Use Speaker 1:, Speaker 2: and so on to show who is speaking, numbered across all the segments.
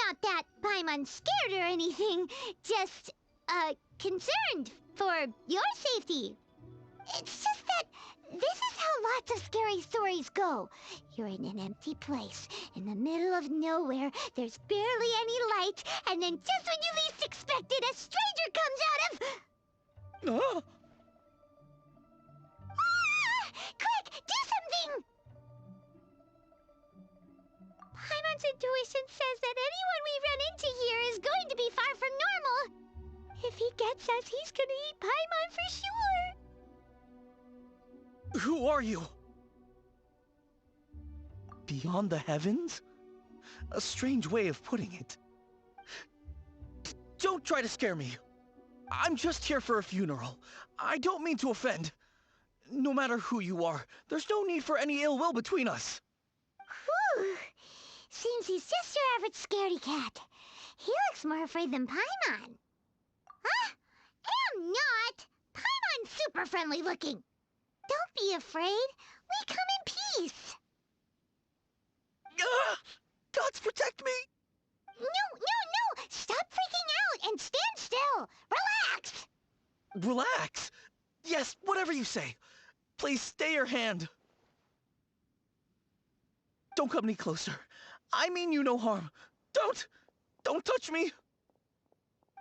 Speaker 1: not that Paimon's scared or anything. Just, concerned for your safety. It's just that this is how lots of scary stories go. You're in an empty place, in the middle of nowhere, there's barely any light, and then just when you least expect it, a stranger comes out of...
Speaker 2: Oh.
Speaker 1: Ah! Quick, do something! Paimon's intuition says that anyone we run into here is going to be far from normal. If he gets us, he's gonna eat Paimon for sure.
Speaker 2: Who are you? Beyond the heavens? A strange way of putting it. Don't try to scare me. I'm just here for a funeral. I don't mean to offend. No matter who you are, there's no need for any ill will between us.
Speaker 1: Whew. Seems he's just your average scaredy cat. He looks more afraid than Paimon. Huh? I'm not. Paimon's super friendly looking. Don't be afraid. We come in peace.
Speaker 2: Gods protect me!
Speaker 1: No! Stop freaking out and stand still. Relax.
Speaker 2: Relax? Yes, whatever you say. Please stay your hand. Don't come any closer. I mean you no harm. Don't touch me.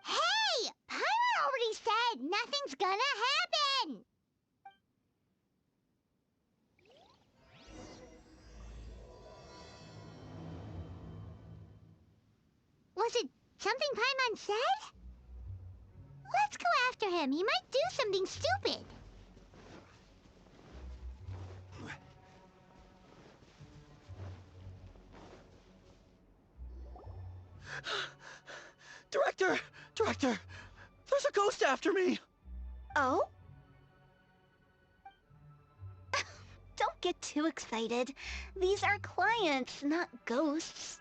Speaker 1: Hey! Paimon already said nothing's gonna happen. Was it something Paimon said? Let's go after him. He might do something stupid.
Speaker 2: Director! There's a ghost after me!
Speaker 3: Oh? Don't get too excited. These are clients, not ghosts.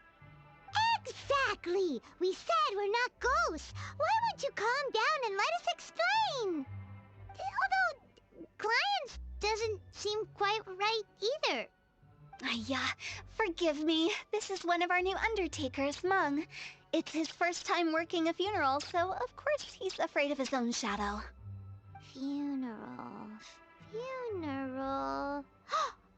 Speaker 1: Exactly! We said we're not ghosts. Why won't you calm down and let us explain? Although, clients doesn't seem quite right either.
Speaker 3: Yeah, forgive me. This is one of our new undertakers, Mung. It's his first time working a funeral, so of course he's afraid of his own shadow.
Speaker 1: Funeral.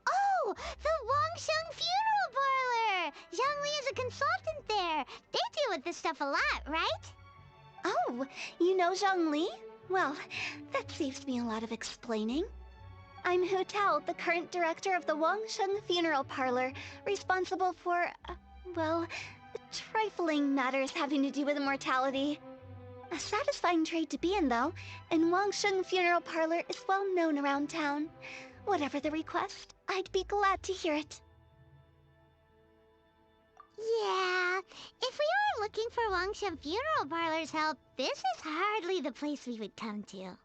Speaker 1: Oh! The Wangsheng Funeral Parlor! Zhongli is a consultant there. They deal with this stuff a lot, right?
Speaker 3: Oh, you know Zhongli? Well, that saves me a lot of explaining. I'm Hu Tao, the current director of the Wangsheng Funeral Parlor, responsible for, well, trifling matters having to do with immortality. A satisfying trade to be in, though, and Wangsheng Funeral Parlor is well known around town. Whatever the request, I'd be glad to hear it.
Speaker 1: Yeah, if we were looking for Wangsheng Funeral Parlor's help, this is hardly the place we would come to.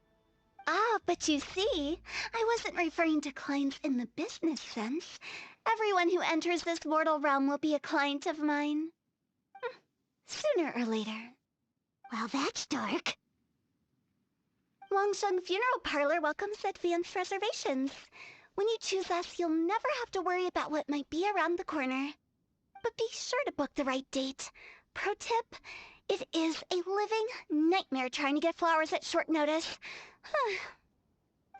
Speaker 3: Ah, but you see, I wasn't referring to clients in the business sense. Everyone who enters this mortal realm will be a client of mine. Sooner or later.
Speaker 1: Well, that's dark.
Speaker 3: Wangsheng Funeral Parlor welcomes advanced reservations. When you choose us, you'll never have to worry about what might be around the corner. But be sure to book the right date. Pro tip, it is a living nightmare trying to get flowers at short notice.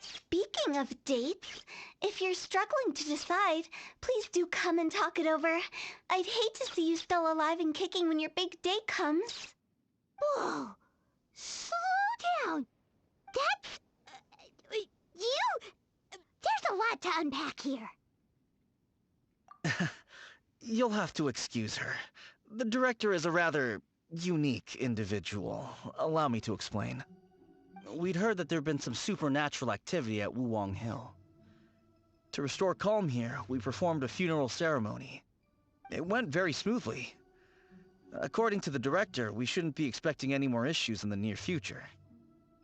Speaker 3: Speaking of dates, if you're struggling to decide, please do come and talk it over. I'd hate to see you still alive and kicking when your big day comes.
Speaker 1: Whoa! Slow down! That's... There's a lot to unpack here.
Speaker 2: You'll have to excuse her. The director is a rather unique individual. Allow me to explain. We'd heard that there'd been some supernatural activity at Wuwang Hill. To restore calm here, we performed a funeral ceremony. It went very smoothly. According to the director, we shouldn't be expecting any more issues in the near future.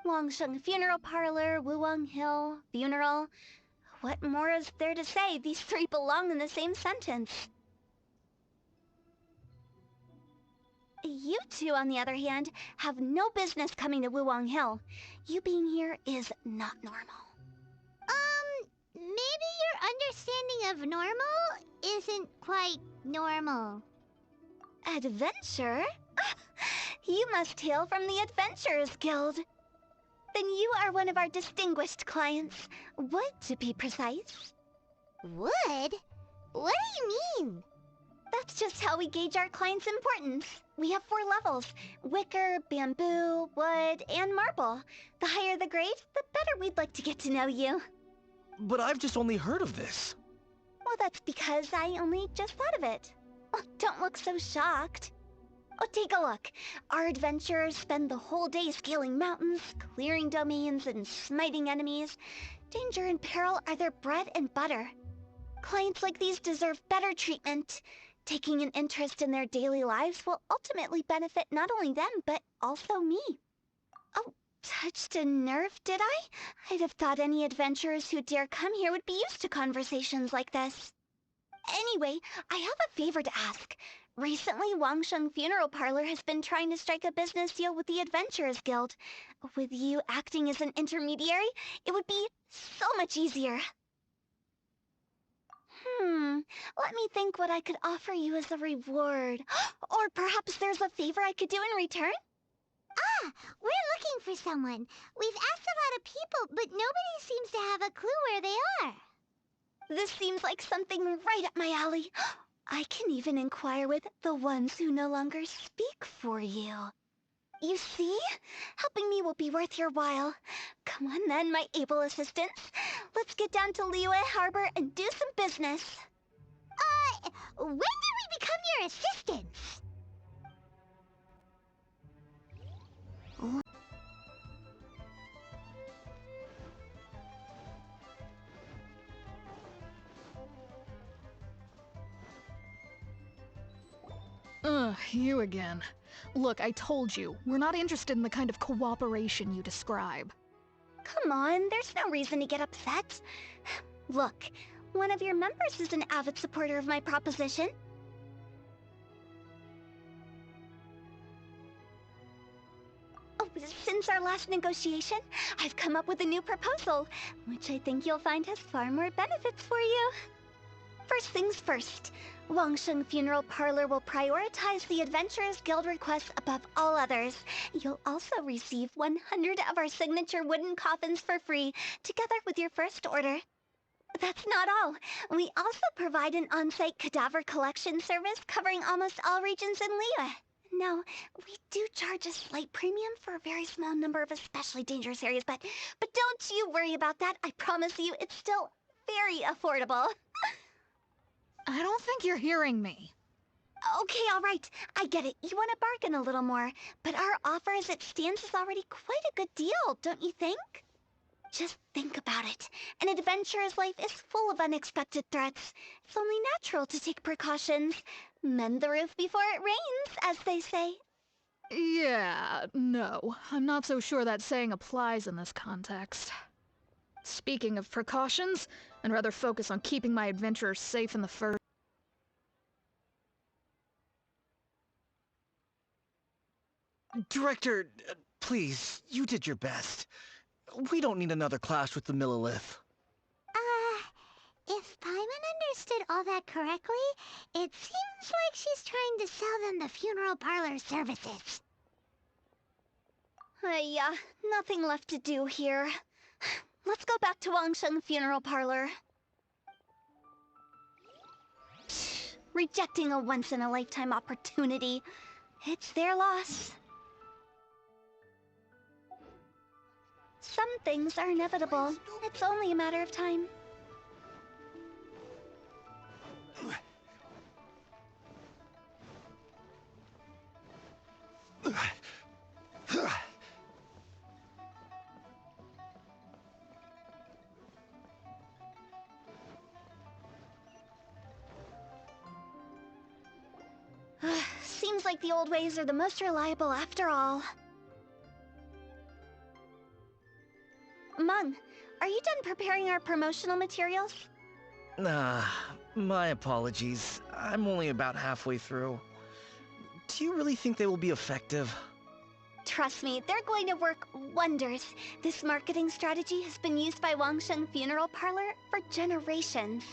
Speaker 3: Wangsheng Funeral Parlor, Wuwang Hill, funeral. What more is there to say? These three belong in the same sentence. You two, on the other hand, have no business coming to Wuwang Hill. You being here is not normal.
Speaker 1: Maybe your understanding of normal isn't quite normal.
Speaker 3: Adventure? You must hail from the Adventurers Guild. Then you are one of our distinguished clients. Wood, to be precise.
Speaker 1: Wood? What do you mean?
Speaker 3: That's just how we gauge our clients' importance. We have 4 levels: wicker, bamboo, wood, and marble. The higher the grade, the better we'd like to get to know you.
Speaker 2: But I've just only heard of this.
Speaker 3: Well, that's because I only just thought of it. Oh, don't look so shocked. Oh, take a look. Our adventurers spend the whole day scaling mountains, clearing domains, and smiting enemies. Danger and peril are their bread and butter. Clients like these deserve better treatment. Taking an interest in their daily lives will ultimately benefit not only them, but also me. Oh, touched a nerve, did I? I'd have thought any adventurers who dare come here would be used to conversations like this. Anyway, I have a favor to ask. Recently, Wangsheng Funeral Parlor has been trying to strike a business deal with the Adventurers Guild. With you acting as an intermediary, it would be so much easier. Let me think what I could offer you as a reward. Or perhaps there's a favor I could do in return?
Speaker 1: Ah, we're looking for someone. We've asked a lot of people, but nobody seems to have a clue where they are.
Speaker 3: This seems like something right up my alley. I can even inquire with the ones who no longer speak for you. You see? Helping me will be worth your while. Come on then, my able assistants. Let's get down to Liyue Harbor and do some business.
Speaker 1: When did we become your assistants?
Speaker 4: You again. Look, I told you, we're not interested in the kind of cooperation you describe.
Speaker 3: Come on, there's no reason to get upset. Look, one of your members is an avid supporter of my proposition. Oh, since our last negotiation, I've come up with a new proposal, which I think you'll find has far more benefits for you. First things first, Wangsheng Funeral Parlor will prioritize the Adventurers Guild requests above all others. You'll also receive 100 of our signature wooden coffins for free, together with your first order. That's not all. We also provide an on-site cadaver collection service covering almost all regions in Liyue. Now, we do charge a slight premium for a very small number of especially dangerous areas, but don't you worry about that. I promise you, it's still very affordable.
Speaker 4: I don't think you're hearing me.
Speaker 3: Okay, all right. I get it. You want to bargain a little more, but our offer as it stands is already quite a good deal, don't you think? Just think about it. An adventurer's life is full of unexpected threats. It's only natural to take precautions. Mend the roof before it rains, as they say.
Speaker 4: Yeah, no. I'm not so sure that saying applies in this context. Speaking of precautions, I'd rather focus on keeping my adventurers safe in the first...
Speaker 2: Director, please, you did your best. We don't need another clash with the Millilith.
Speaker 1: If Paimon understood all that correctly, it seems like she's trying to sell them the funeral parlor services.
Speaker 3: Nothing left to do here. Let's go back to Wangsheng Funeral Parlor. Rejecting a once-in-a-lifetime opportunity. It's their loss. Some things are inevitable. It's only a matter of time. Seems like the old ways are the most reliable after all. Mung, are you done preparing our promotional materials?
Speaker 2: My apologies. I'm only about halfway through. Do you really think they will be effective?
Speaker 3: Trust me, they're going to work wonders. This marketing strategy has been used by Wangsheng Funeral Parlor for generations.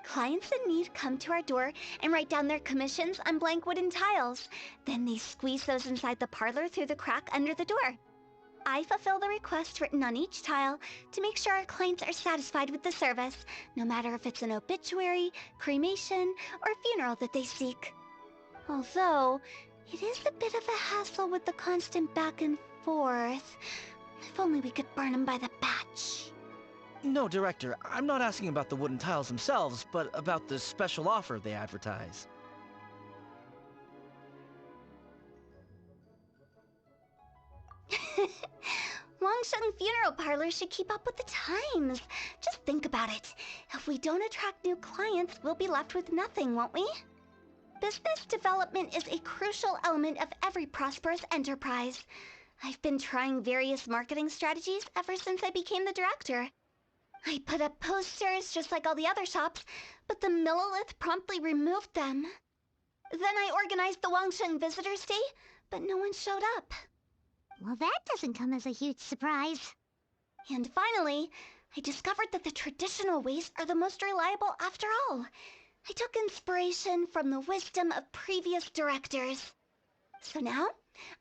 Speaker 3: Clients in need come to our door and write down their commissions on blank wooden tiles. Then they squeeze those inside the parlor through the crack under the door. I fulfill the request written on each tile to make sure our clients are satisfied with the service, no matter if it's an obituary, cremation, or funeral that they seek. Although, it is a bit of a hassle with the constant back and forth. If only we could burn them by the batch.
Speaker 2: No, Director, I'm not asking about the wooden tiles themselves, but about the special offer they advertise.
Speaker 3: Wangsheng Funeral Parlor should keep up with the times. Just think about it. If we don't attract new clients, we'll be left with nothing, won't we? Business development is a crucial element of every prosperous enterprise. I've been trying various marketing strategies ever since I became the director. I put up posters just like all the other shops, but the Millilith promptly removed them. Then I organized the Wangsheng Visitors Day, but no one showed up.
Speaker 1: Well, that doesn't come as a huge surprise.
Speaker 3: And finally, I discovered that the traditional ways are the most reliable after all. I took inspiration from the wisdom of previous directors. So now,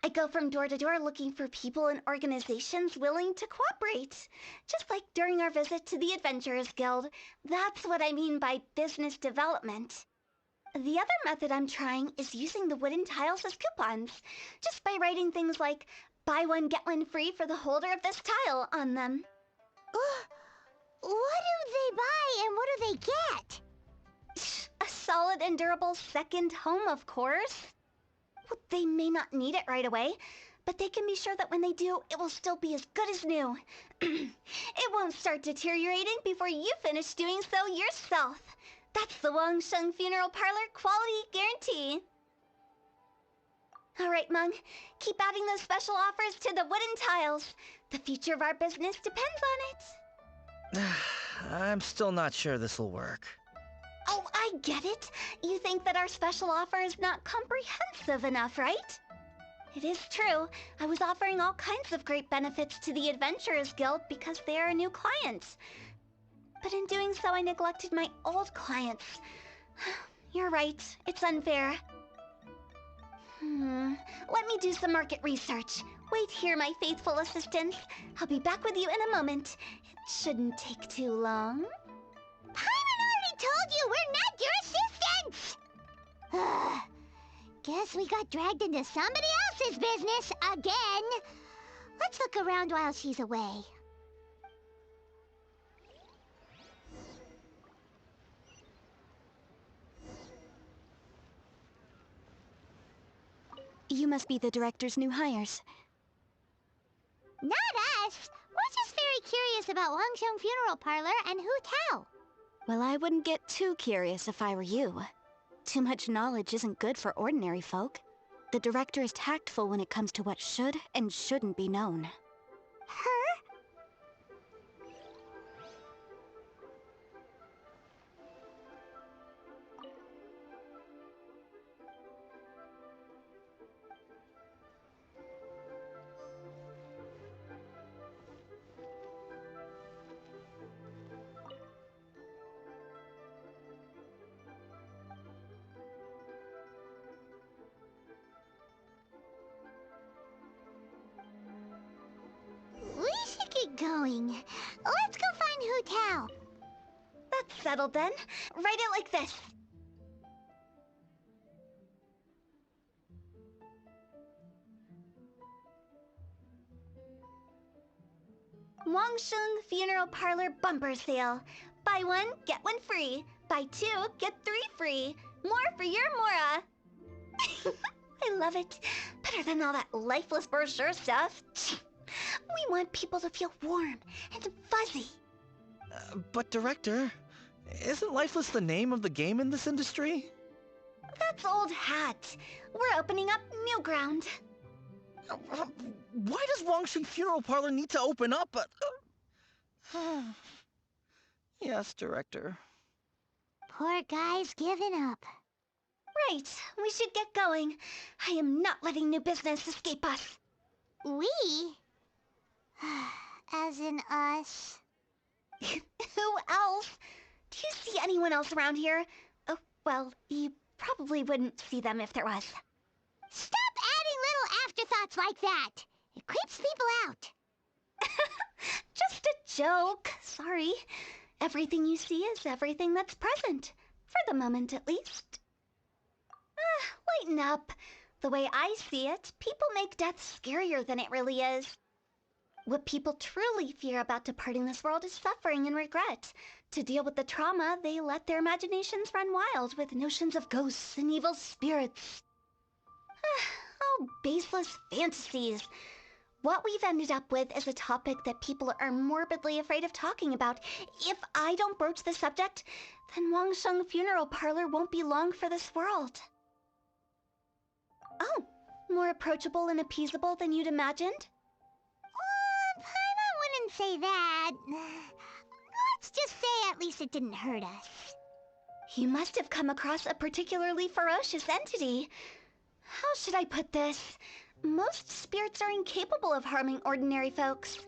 Speaker 3: I go from door to door looking for people and organizations willing to cooperate. Just like during our visit to the Adventurers Guild. That's what I mean by business development. The other method I'm trying is using the wooden tiles as coupons. Just by writing things like, buy one, get one free for the holder of this tile on them.
Speaker 1: What do they buy and what do they get?
Speaker 3: A solid and durable second home, of course. Well, they may not need it right away, but they can be sure that when they do, it will still be as good as new. It won't start deteriorating before you finish doing so yourself. That's the Wangsheng Funeral Parlor quality guarantee. All right, Mung. Keep adding those special offers to the wooden tiles. The future of our business depends on it.
Speaker 2: I'm still not sure this'll work.
Speaker 3: Oh, I get it. You think that our special offer is not comprehensive enough, right? It is true. I was offering all kinds of great benefits to the Adventurers Guild because they are new clients. But in doing so, I neglected my old clients. You're right. It's unfair. Let me do some market research. Wait here, my faithful assistants. I'll be back with you in a moment. It shouldn't take too long.
Speaker 1: Paimon already told you we're not your assistants! Guess we got dragged into somebody else's business again. Let's look around while she's away.
Speaker 3: You must be the director's new hires.
Speaker 1: Not us! We're just very curious about Wangsheng Funeral Parlor and Hu Tao.
Speaker 3: Well, I wouldn't get too curious if I were you. Too much knowledge isn't good for ordinary folk. The director is tactful when it comes to what should and shouldn't be known.
Speaker 1: Her? We should get going. Let's go find Hu Tao.
Speaker 3: That's settled then. Write it like this. Wangsheng Funeral Parlor Bumper Sale. Buy one, get one free. Buy two, get three free. More for your Mora. I love it. Better than all that lifeless brochure stuff. We want people to feel warm and fuzzy.
Speaker 2: But Director, isn't Lifeless the name of the game in this industry?
Speaker 3: That's old hat. We're opening up new ground.
Speaker 2: Why does Wangsheng Funeral Parlor need to open up? Yes, Director.
Speaker 1: Poor guy's given up.
Speaker 3: Right, we should get going. I am not letting new business escape us.
Speaker 1: We? As in us.
Speaker 3: Who else? Do you see anyone else around here? Oh, well, you probably wouldn't see them if there was.
Speaker 1: Stop adding little afterthoughts like that! It creeps people out.
Speaker 3: Just a joke. Sorry. Everything you see is everything that's present. For the moment, at least. Lighten up. The way I see it, people make death scarier than it really is. What people truly fear about departing this world is suffering and regret. To deal with the trauma, they let their imaginations run wild with notions of ghosts and evil spirits. Oh, baseless fantasies. What we've ended up with is a topic that people are morbidly afraid of talking about. If I don't broach the subject, then Wangsheng Funeral Parlor won't be long for this world. Oh, more approachable and appeasable than you'd imagined?
Speaker 1: Paimon wouldn't say that. Let's just say at least it didn't hurt us.
Speaker 3: You must have come across a particularly ferocious entity. How should I put this? Most spirits are incapable of harming ordinary folks.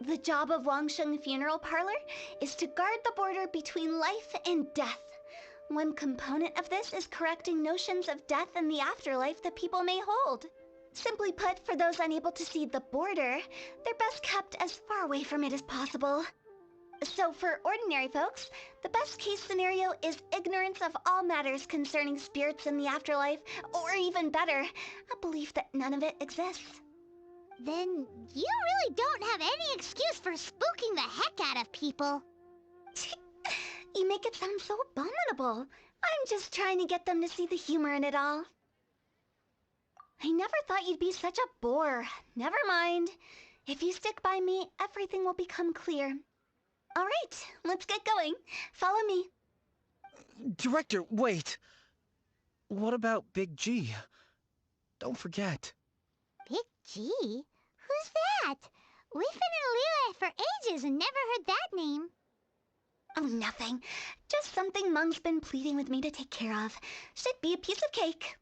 Speaker 3: The job of Wangsheng Funeral Parlor is to guard the border between life and death. One component of this is correcting notions of death and the afterlife that people may hold. Simply put, for those unable to see the border, they're best kept as far away from it as possible. So for ordinary folks, the best case scenario is ignorance of all matters concerning spirits in the afterlife, or even better, a belief that none of it exists.
Speaker 1: Then you really don't have any excuse for spooking the heck out of people.
Speaker 3: You make it sound so abominable. I'm just trying to get them to see the humor in it all. I never thought you'd be such a bore. Never mind. If you stick by me, everything will become clear. All right, let's get going. Follow me.
Speaker 2: Director, wait! What about Big G? Don't forget.
Speaker 1: Big G? Who's that? We've been in Liyue for ages and never heard that name.
Speaker 3: Oh, nothing. Just something Mung's been pleading with me to take care of. Should be a piece of cake.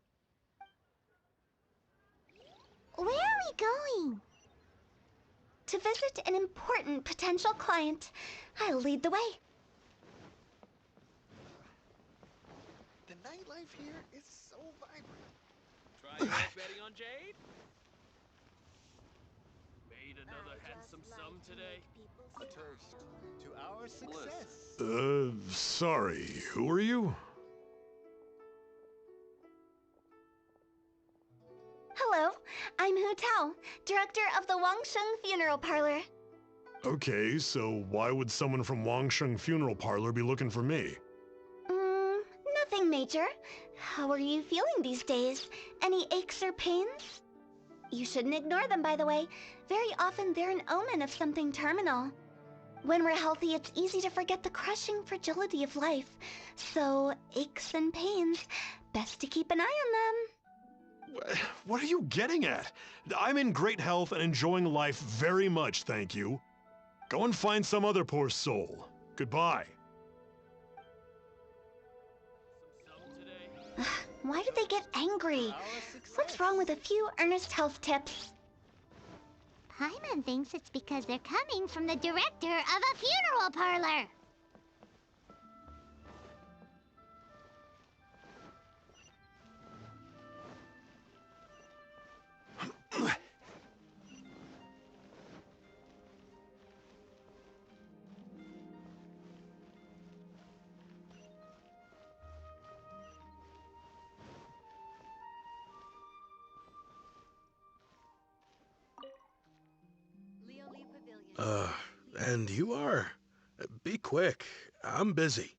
Speaker 1: Where are we going?
Speaker 3: To visit an important potential client. I'll lead the way.
Speaker 5: The nightlife here is so vibrant.
Speaker 6: Try your betting on Jade? Made another handsome sum today?
Speaker 5: A toast to our success.
Speaker 7: Sorry, who are you?
Speaker 3: Hello, I'm Hu Tao, director of the Wangsheng Funeral Parlor.
Speaker 7: Okay, so why would someone from Wangsheng Funeral Parlor be looking for me?
Speaker 3: Nothing major. How are you feeling these days? Any aches or pains? You shouldn't ignore them, by the way. Very often they're an omen of something terminal. When we're healthy, it's easy to forget the crushing fragility of life. So, aches and pains, best to keep an eye on them.
Speaker 7: What are you getting at? I'm in great health and enjoying life very much, thank you. Go and find some other poor soul. Goodbye.
Speaker 3: Why do they get angry? What's wrong with a few earnest health tips?
Speaker 1: Paimon thinks it's because they're coming from the director of a funeral parlor.
Speaker 8: And you are? Be quick. I'm busy.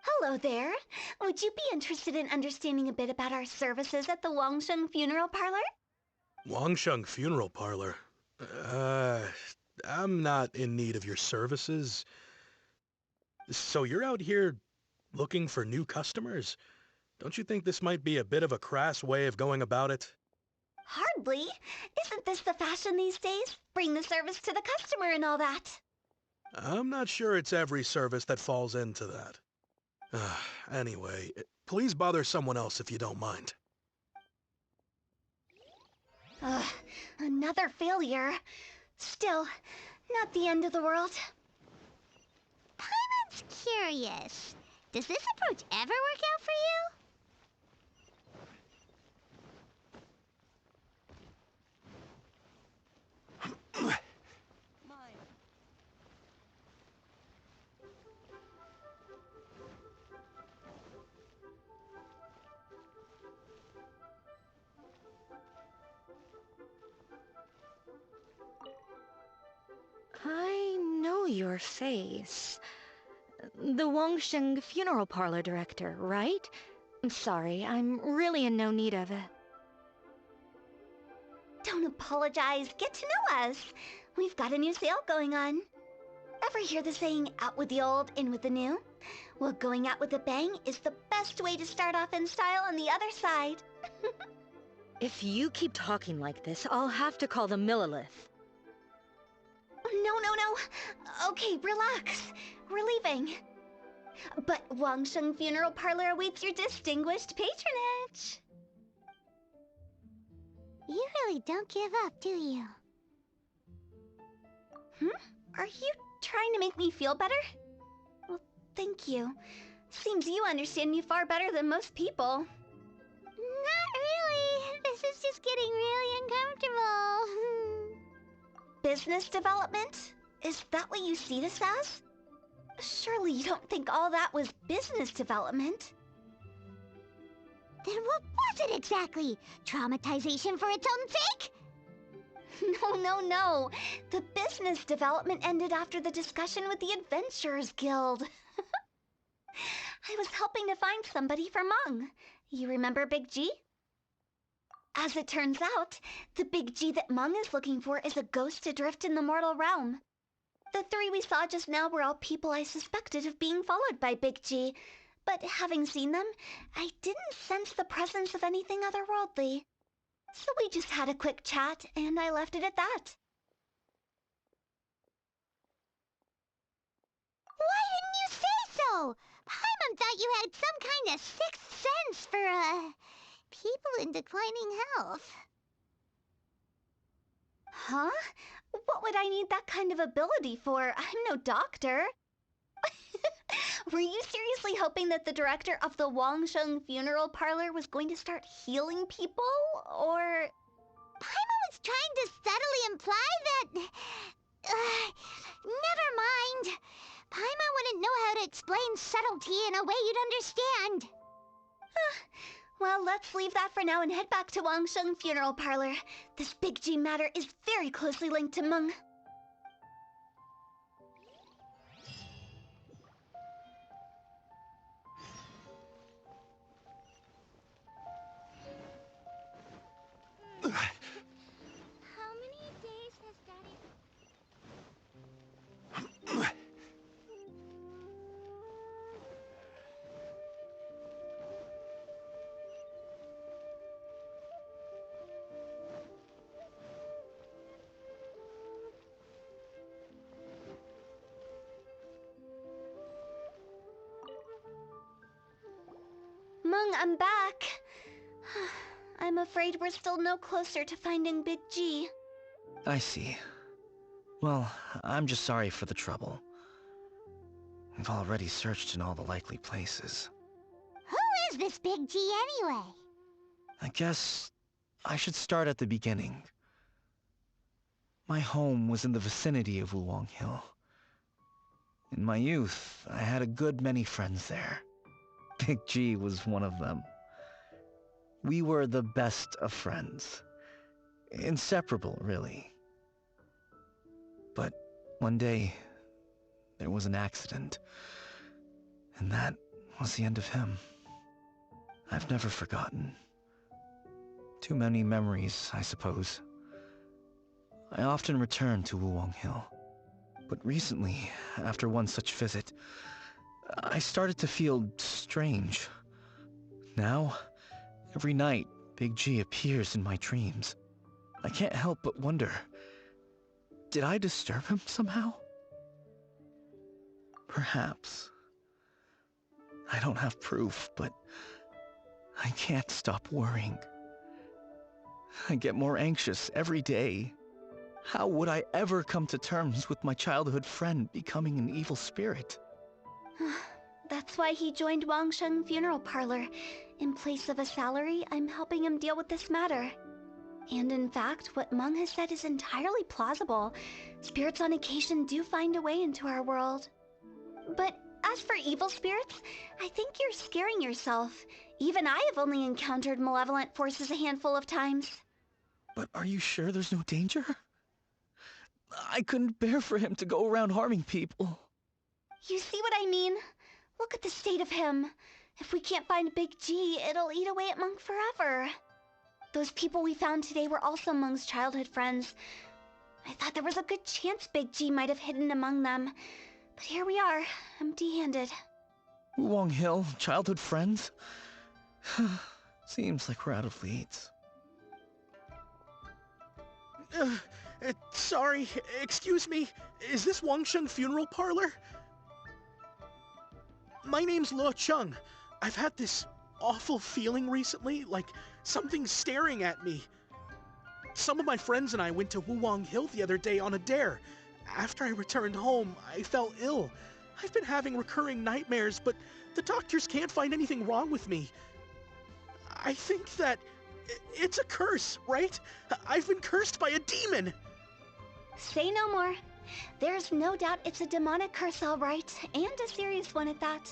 Speaker 3: Hello there. Would you be interested in understanding a bit about our services at the Wangsheng Funeral Parlor?
Speaker 8: Wangsheng Funeral Parlor? I'm not in need of your services. So you're out here looking for new customers? Don't you think this might be a bit of a crass way of going about it?
Speaker 3: Hardly. Isn't this the fashion these days? Bring the service to the customer and all that.
Speaker 8: I'm not sure it's every service that falls into that. Anyway, please bother someone else if you don't mind.
Speaker 3: Another failure. Still, not the end of the world.
Speaker 1: Paimon just curious. Does this approach ever work out for you?
Speaker 9: I know your face. The Wangsheng Funeral Parlor director, right? Sorry, I'm really in no need of it.
Speaker 3: Don't apologize. Get to know us. We've got a new sale going on. Ever hear the saying, out with the old, in with the new? Well, going out with a bang is the best way to start off in style on the other side.
Speaker 9: If you keep talking like this, I'll have to call the Millilith.
Speaker 3: No. Okay, relax. We're leaving. But Wangsheng Funeral Parlor awaits your distinguished patronage.
Speaker 1: You really don't give up, do you?
Speaker 3: Are you trying to make me feel better? Well, thank you. Seems you understand me far better than most people.
Speaker 1: Not really. This is just getting really uncomfortable.
Speaker 3: Business development? Is that what you see this as? Surely you don't think all that was business development?
Speaker 1: Then what was it exactly? Traumatization for its own sake?
Speaker 3: No. The business development ended after the discussion with the Adventurers Guild. I was helping to find somebody for Meng. You remember Big G? As it turns out, the Big G that Meng is looking for is a ghost adrift in the mortal realm. The three we saw just now were all people I suspected of being followed by Big G, but having seen them, I didn't sense the presence of anything otherworldly. So we just had a quick chat, and I left it at that.
Speaker 1: Why didn't you say so? Paimon thought you had some kind of sixth sense for, people in declining health.
Speaker 3: Huh? What would I need that kind of ability for? I'm no doctor. Were you seriously hoping that the director of the Wangsheng Funeral Parlor was going to start healing people, or...
Speaker 1: Paimon was trying to subtly imply that... never mind. Paimon wouldn't know how to explain subtlety in a way you'd understand.
Speaker 3: Well, let's leave that for now and head back to Wangsheng Funeral Parlor. This Big G matter is very closely linked to Meng.
Speaker 1: How many days has Daddy...
Speaker 3: Meng, I'm back. I'm afraid we're still no closer to finding Big G.
Speaker 2: I see. Well, I'm just sorry for the trouble. We've already searched in all the likely places.
Speaker 1: Who is this Big G anyway?
Speaker 2: I guess I should start at the beginning. My home was in the vicinity of Wuwang Hill. In my youth, I had a good many friends there. Big G was one of them. We were the best of friends. Inseparable, really. But one day, there was an accident. And that was the end of him. I've never forgotten. Too many memories, I suppose. I often return to Wuwang Hill. But recently, after one such visit, I started to feel strange. Now, every night, Big G appears in my dreams. I can't help but wonder, did I disturb him somehow? Perhaps. I don't have proof, but I can't stop worrying. I get more anxious every day. How would I ever come to terms with my childhood friend becoming an evil spirit?
Speaker 3: That's why he joined Wangsheng Funeral Parlor. In place of a salary, I'm helping him deal with this matter. And in fact, what Meng has said is entirely plausible. Spirits on occasion do find a way into our world. But as for evil spirits, I think you're scaring yourself. Even I have only encountered malevolent forces a handful of times.
Speaker 2: But are you sure there's no danger? I couldn't bear for him to go around harming people.
Speaker 3: You see what I mean? Look at the state of him. If we can't find Big G, it'll eat away at Meng forever. Those people we found today were also Meng's childhood friends. I thought there was a good chance Big G might have hidden among them. But here we are, empty-handed.
Speaker 2: Wulong Hill, childhood friends? Seems like we're out of leads.
Speaker 8: Sorry, excuse me. Is this Wangsheng Funeral Parlor? My name's Luo Chung. I've had this awful feeling recently, like something's staring at me. Some of my friends and I went to Wulong Hill the other day on a dare. After I returned home, I fell ill. I've been having recurring nightmares, but the doctors can't find anything wrong with me. I think that it's a curse, right? I've been cursed by a demon.
Speaker 3: Say no more. There's no doubt it's a demonic curse, all right, and a serious one at that.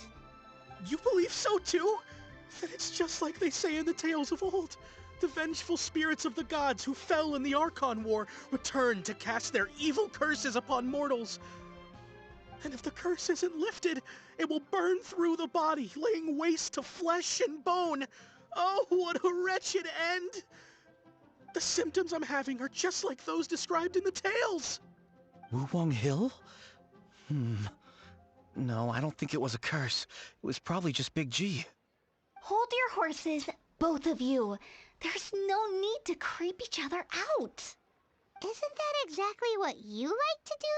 Speaker 8: You believe so too? Then it's just like they say in the tales of old. The vengeful spirits of the gods who fell in the Archon War return to cast their evil curses upon mortals. And if the curse isn't lifted, it will burn through the body, laying waste to flesh and bone. Oh, what a wretched end! The symptoms I'm having are just like those described in the tales.
Speaker 2: Wulong Hill? No, I don't think it was a curse. It was probably just Big G.
Speaker 3: Hold your horses, both of you. There's no need to creep each other out.
Speaker 1: Isn't that exactly what you like to do,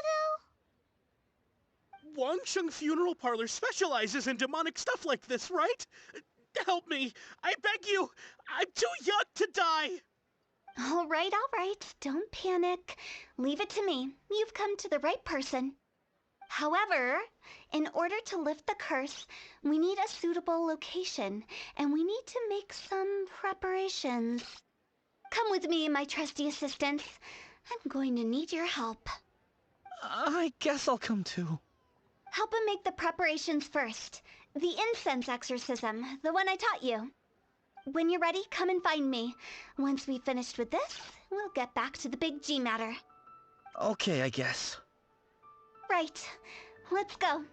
Speaker 1: though?
Speaker 8: Wangsheng Funeral Parlor specializes in demonic stuff like this, right? Help me! I beg you! I'm too young to die!
Speaker 3: All right. Don't panic. Leave it to me. You've come to the right person. However, in order to lift the curse, we need a suitable location, and we need to make some preparations. Come with me, my trusty assistant. I'm going to need your help.
Speaker 2: I guess I'll come too.
Speaker 3: Help him make the preparations first. The incense exorcism, the one I taught you. When you're ready, come and find me. Once we've finished with this, we'll get back to the Big G matter.
Speaker 2: Okay, I guess.
Speaker 3: Right. Let's go.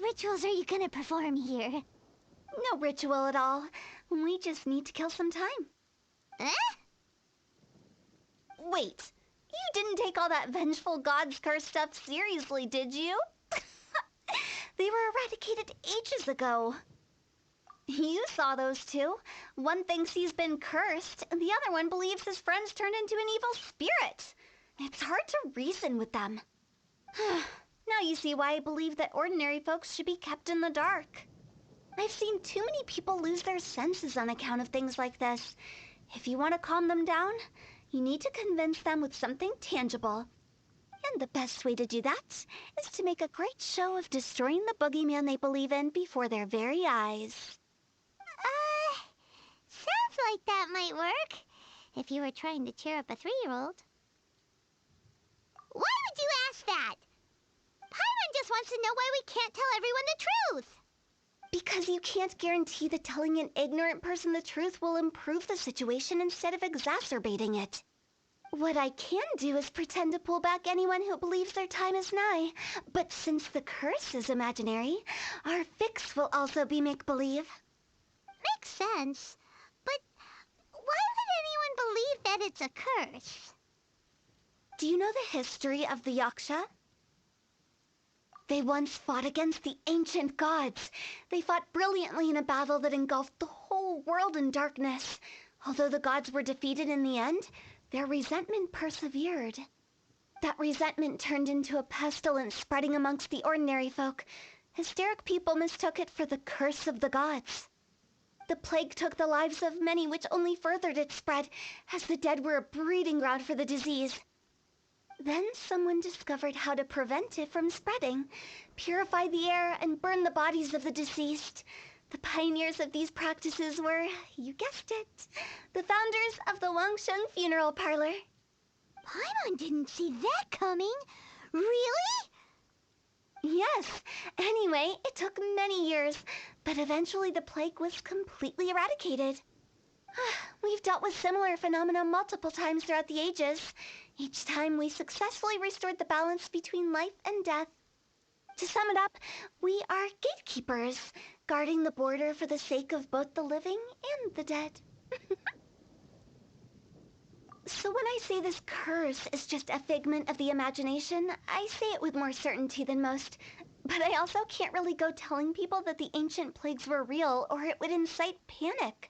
Speaker 1: Rituals are you gonna perform here?
Speaker 3: No ritual at all. We just need to kill some time.
Speaker 1: Eh?
Speaker 3: Wait, you didn't take all that vengeful god's curse stuff seriously, did you? They were eradicated ages ago. You saw those two. One thinks he's been cursed, and the other one believes his friends turned into an evil spirit. It's hard to reason with them. Now you see why I believe that ordinary folks should be kept in the dark. I've seen too many people lose their senses on account of things like this. If you want to calm them down, you need to convince them with something tangible. And the best way to do that is to make a great show of destroying the boogeyman they believe in before their very eyes.
Speaker 1: Sounds like that might work. If you were trying to cheer up a 3-year-old. know why we can't tell everyone the truth.
Speaker 3: Because you can't guarantee that telling an ignorant person the truth will improve the situation instead of exacerbating it. What I can do is pretend to pull back anyone who believes their time is nigh. But since the curse is imaginary, our fix will also be make-believe.
Speaker 1: Makes sense. But why would anyone believe that it's a curse?
Speaker 3: Do you know the history of the Yaksha? They once fought against the ancient gods. They fought brilliantly in a battle that engulfed the whole world in darkness. Although the gods were defeated in the end, their resentment persevered. That resentment turned into a pestilence spreading amongst the ordinary folk. Hysteric people mistook it for the curse of the gods. The plague took the lives of many, which only furthered its spread, as the dead were a breeding ground for the disease. Then someone discovered how to prevent it from spreading, purify the air, and burn the bodies of the deceased. The pioneers of these practices were, you guessed it, the founders of the Wangsheng Funeral Parlor.
Speaker 1: Paimon didn't see that coming. Really?
Speaker 3: Yes. Anyway, it took many years, but eventually the plague was completely eradicated. We've dealt with similar phenomena multiple times throughout the ages. Each time we successfully restored the balance between life and death. To sum it up, we are gatekeepers, guarding the border for the sake of both the living and the dead. So when I say this curse is just a figment of the imagination, I say it with more certainty than most. But I also can't really go telling people that the ancient plagues were real, or it would incite panic.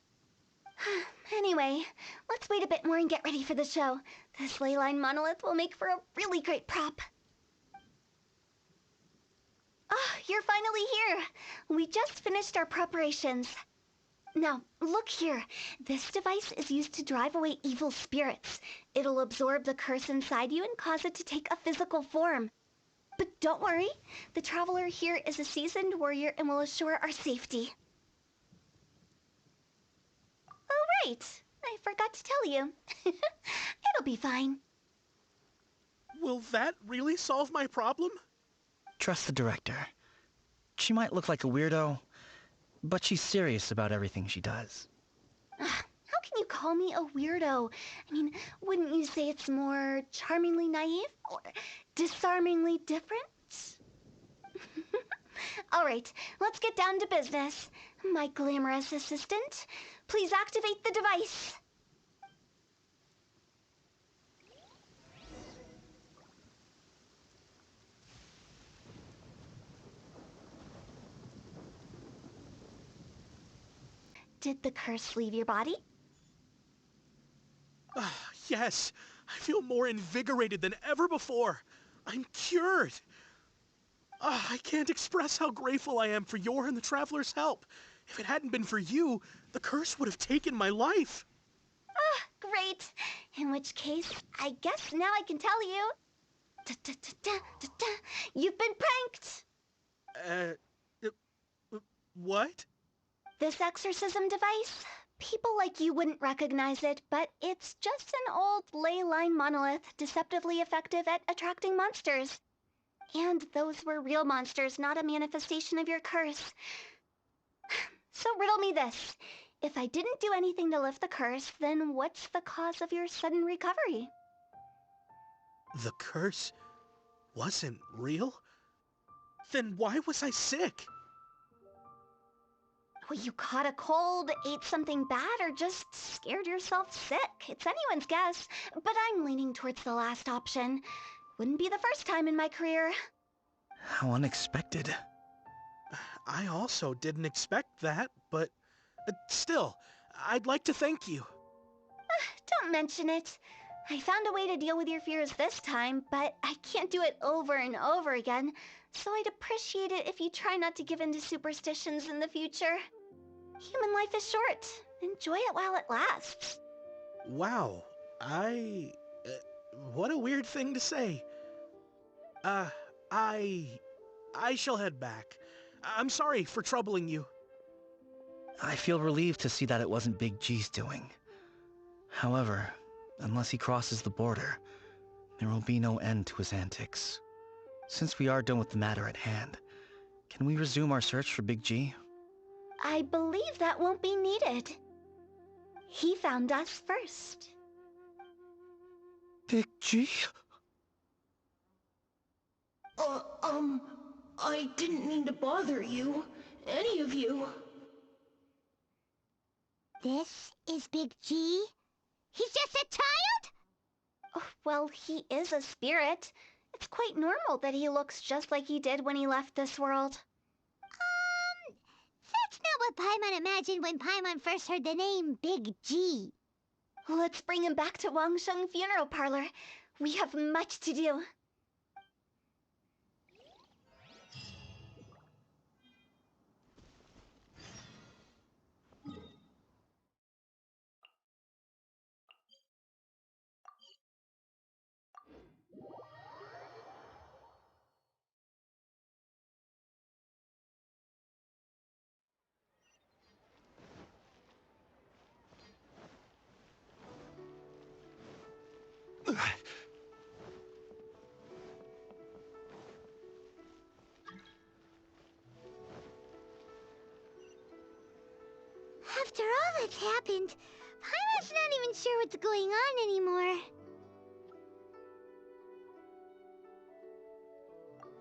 Speaker 3: Anyway, let's wait a bit more and get ready for the show. This leyline monolith will make for a really great prop. Oh, you're finally here. We just finished our preparations. Now, look here. This device is used to drive away evil spirits. It'll absorb the curse inside you and cause it to take a physical form. But don't worry, the traveler here is a seasoned warrior and will assure our safety. Oh, right. I forgot to tell you. It'll be fine.
Speaker 8: Will that really solve my problem?
Speaker 2: Trust the director. She might look like a weirdo, but she's serious about everything she does.
Speaker 3: How can you call me a weirdo? I mean, wouldn't you say it's more charmingly naive or disarmingly different? All right, let's get down to business. My glamorous assistant, please activate the device. Did the curse leave your body?
Speaker 8: Yes, I feel more invigorated than ever before. I'm cured. I can't express how grateful I am for your and the Traveler's help. If it hadn't been for you, the curse would have taken my life.
Speaker 3: Great. In which case, I guess now I can tell you. You've been pranked!
Speaker 8: What?
Speaker 3: This exorcism device? People like you wouldn't recognize it, but it's just an old ley line monolith, deceptively effective at attracting monsters. And those were real monsters, not a manifestation of your curse. So riddle me this. If I didn't do anything to lift the curse, then what's the cause of your sudden recovery?
Speaker 8: The curse wasn't real? Then why was I sick?
Speaker 3: Well, you caught a cold, ate something bad, or just scared yourself sick. It's anyone's guess, but I'm leaning towards the last option. Wouldn't be the first time in my career.
Speaker 2: How unexpected.
Speaker 8: I also didn't expect that, but still, I'd like to thank you.
Speaker 3: Don't mention it. I found a way to deal with your fears this time, but I can't do it over and over again, so I'd appreciate it if you try not to give in to superstitions in the future. Human life is short. Enjoy it while it lasts.
Speaker 8: Wow, what a weird thing to say. I shall head back. I'm sorry for troubling you.
Speaker 2: I feel relieved to see that it wasn't Big G's doing. However, unless he crosses the border, there will be no end to his antics. Since we are done with the matter at hand, can we resume our search for Big G?
Speaker 3: I believe that won't be needed. He found us first.
Speaker 2: Big G?
Speaker 10: I didn't mean to bother you. Any of you.
Speaker 1: This is Big G? He's just a child?
Speaker 3: Oh, well, he is a spirit. It's quite normal that he looks just like he did when he left this world.
Speaker 1: That's not what Paimon imagined when Paimon first heard the name Big G.
Speaker 3: Let's bring him back to Wangsheng Funeral Parlor. We have much to do.
Speaker 1: After all that's happened, Paimon's not even sure what's going on anymore.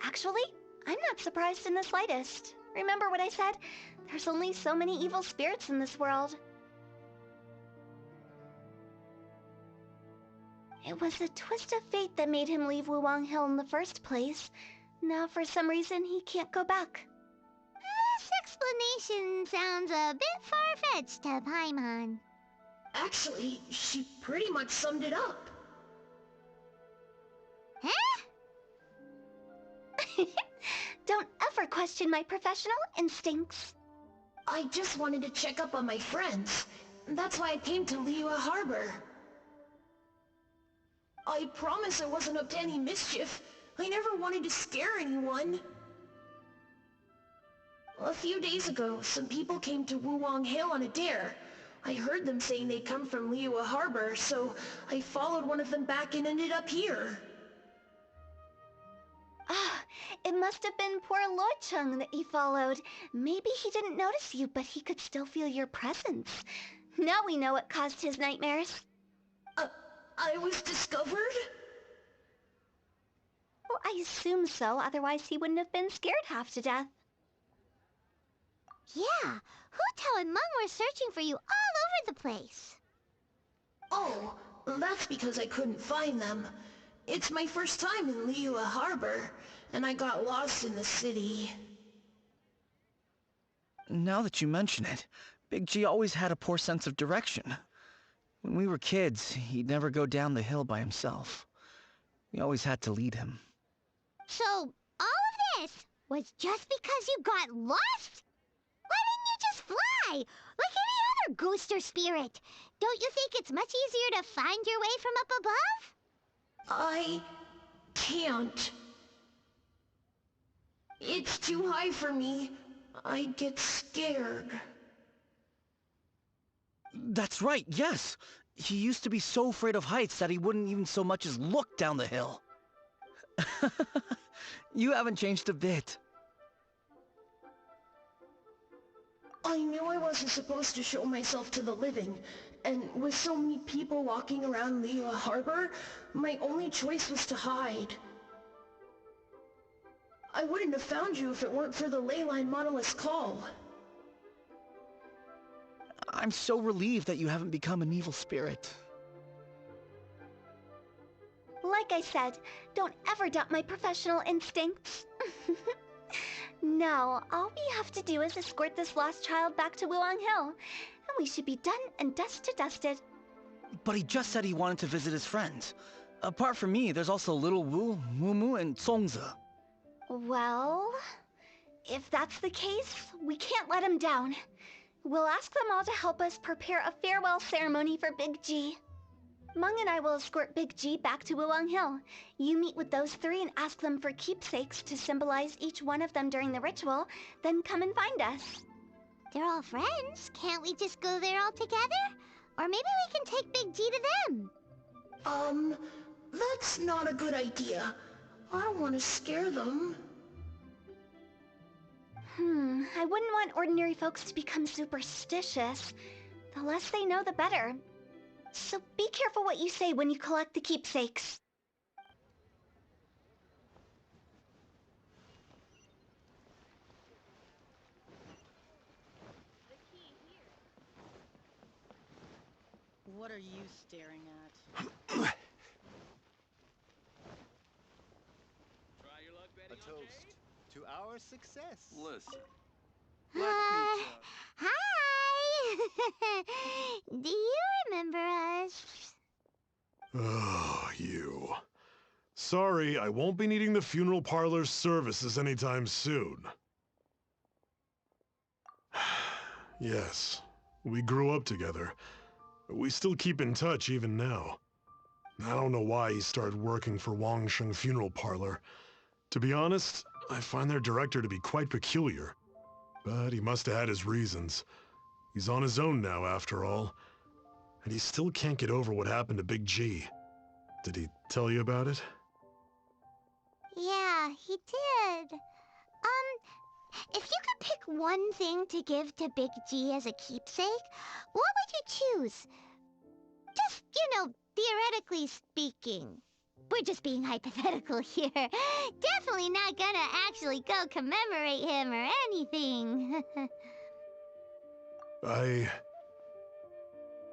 Speaker 3: Actually, I'm not surprised in the slightest. Remember what I said? There's only so many evil spirits in this world. It was a twist of fate that made him leave Wuwang Hill in the first place. Now for some reason he can't go back.
Speaker 1: This explanation sounds a bit far-fetched to Paimon.
Speaker 10: Actually, she pretty much summed it up.
Speaker 1: Huh?
Speaker 3: Don't ever question my professional instincts.
Speaker 10: I just wanted to check up on my friends. That's why I came to Liyue Harbor. I promise I wasn't up to any mischief. I never wanted to scare anyone. A few days ago, some people came to Wuwang Hill on a dare. I heard them saying they'd come from Liyue Harbor, so I followed one of them back and ended up here.
Speaker 3: Ah, it must have been poor Luocheng that you followed. Maybe he didn't notice you, but he could still feel your presence. Now we know what caused his nightmares.
Speaker 10: I was discovered?
Speaker 3: Well, I assume so, otherwise he wouldn't have been scared half to death.
Speaker 1: Yeah, Hu Tao and Meng were searching for you all over the place.
Speaker 10: Oh, that's because I couldn't find them. It's my first time in Liyue Harbor, and I got lost in the city.
Speaker 2: Now that you mention it, Big G always had a poor sense of direction. When we were kids, he'd never go down the hill by himself. We always had to lead him.
Speaker 1: So, all of this was just because you got lost? Why didn't you just fly? Like any other ghost or spirit? Don't you think it's much easier to find your way from up above?
Speaker 10: I can't. It's too high for me. I'd get scared.
Speaker 2: That's right, yes! He used to be so afraid of heights that he wouldn't even so much as look down the hill. You haven't changed a bit.
Speaker 10: I knew I wasn't supposed to show myself to the living, and with so many people walking around Liyue Harbor, my only choice was to hide. I wouldn't have found you if it weren't for the Leyline Monolith's call.
Speaker 2: I'm so relieved that you haven't become an evil spirit.
Speaker 3: Like I said, don't ever doubt my professional instincts. Now, all we have to do is escort this lost child back to Wuwang Hill, and we should be done and dusted.
Speaker 2: But he just said he wanted to visit his friends. Apart from me, there's also Little Wu, Mumu, and Songza.
Speaker 3: Well, if that's the case, we can't let him down. We'll ask them all to help us prepare a farewell ceremony for Big G. Meng and I will escort Big G back to Wuwang Hill. You meet with those three and ask them for keepsakes to symbolize each one of them during the ritual, then come and find us.
Speaker 1: They're all friends. Can't we just go there all together? Or maybe we can take Big G to them.
Speaker 10: That's not a good idea. I don't want to scare them.
Speaker 3: I wouldn't want ordinary folks to become superstitious. The less they know, the better. So be careful what you say when you collect the keepsakes.
Speaker 11: What are you staring at?
Speaker 6: Try your luck
Speaker 5: A
Speaker 6: betting on
Speaker 5: toast
Speaker 6: Jade?
Speaker 5: to our success.
Speaker 6: Listen.
Speaker 1: Hi! Do you remember us?
Speaker 7: Oh, you. Sorry, I won't be needing the funeral parlor's services anytime soon. Yes, we grew up together. We still keep in touch even now. I don't know why he started working for Wangsheng Funeral Parlor. To be honest, I find their director to be quite peculiar. But he must have had his reasons. He's on his own now, after all. And he still can't get over what happened to Big G. Did he tell you about it?
Speaker 1: Yeah, he did. If you could pick one thing to give to Big G as a keepsake, what would you choose? Just, theoretically speaking. We're just being hypothetical here. Definitely not gonna actually go commemorate him or anything.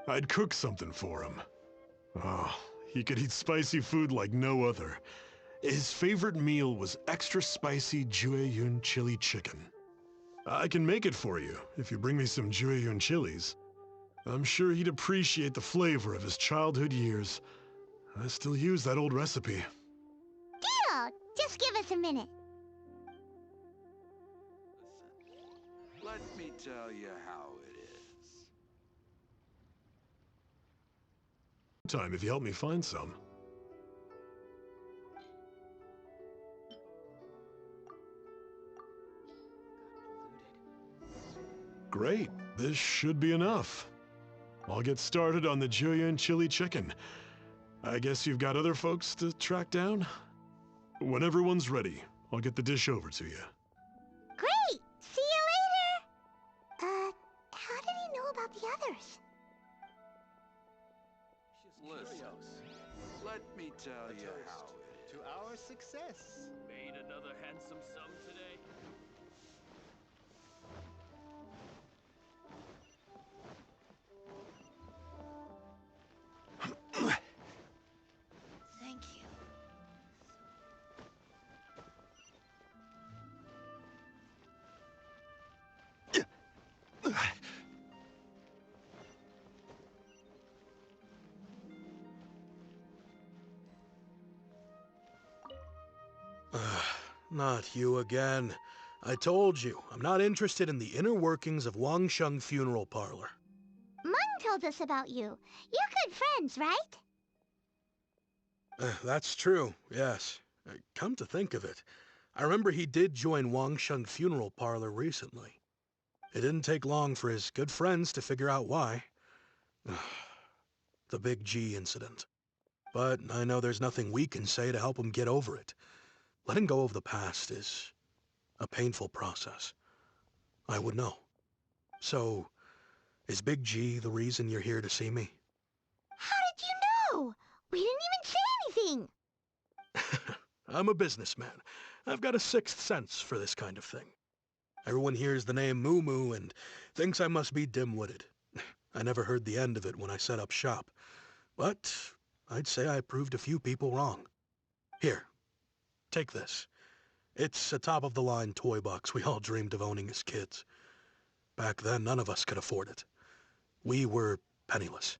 Speaker 7: I'd cook something for him. Oh, he could eat spicy food like no other. His favorite meal was extra spicy Jueyun chili chicken. I can make it for you if you bring me some Jueyun chilies. I'm sure he'd appreciate the flavor of his childhood years. I still use that old recipe.
Speaker 1: Deal! Just give us a minute.
Speaker 12: Listen, let me tell you how it is.
Speaker 7: Time if you help me find some. Great, this should be enough. I'll get started on the Jueyun chili chicken. I guess you've got other folks to track down? When everyone's ready, I'll get the dish over to you.
Speaker 1: Great! See you later! How did he know about the others?
Speaker 12: Listen, let me tell you how it is.
Speaker 5: To our success.
Speaker 6: Made another handsome sum today?
Speaker 11: Thank you.
Speaker 8: Not you again. I told you, I'm not interested in the inner workings of Wangsheng Funeral Parlor.
Speaker 1: Mung told us about you. You're good friends, right?
Speaker 8: That's true, yes. Come to think of it, I remember he did join Wangsheng Funeral Parlor recently. It didn't take long for his good friends to figure out why. The Big G incident. But I know there's nothing we can say to help him get over it. Letting go of the past is a painful process. I would know. So, is Big G the reason you're here to see me?
Speaker 1: How did you know? We didn't even say anything.
Speaker 8: I'm a businessman. I've got a sixth sense for this kind of thing. Everyone hears the name Moo Moo and thinks I must be dim-witted. I never heard the end of it when I set up shop. But I'd say I proved a few people wrong. Here, take this. It's a top-of-the-line toy box we all dreamed of owning as kids. Back then, none of us could afford it. We were penniless.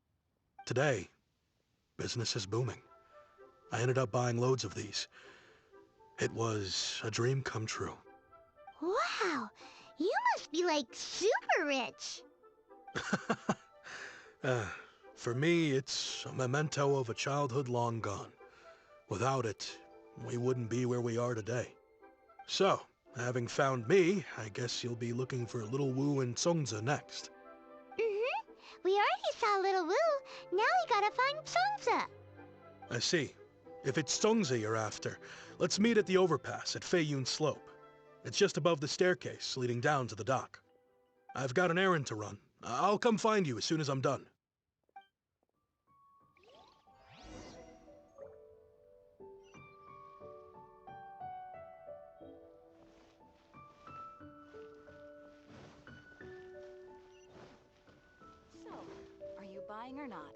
Speaker 8: Today, business is booming. I ended up buying loads of these. It was a dream come true.
Speaker 1: Wow, you must be like super rich.
Speaker 8: For me, it's a memento of a childhood long gone. Without it, we wouldn't be where we are today. So, having found me, I guess you'll be looking for Little Wu and Songza next.
Speaker 1: We already saw Little Wu. Now we gotta find Songza.
Speaker 8: I see. If it's Songza you're after, let's meet at the overpass at Feiyun Slope. It's just above the staircase leading down to the dock. I've got an errand to run. I'll come find you as soon as I'm done.
Speaker 13: So, are you buying or not?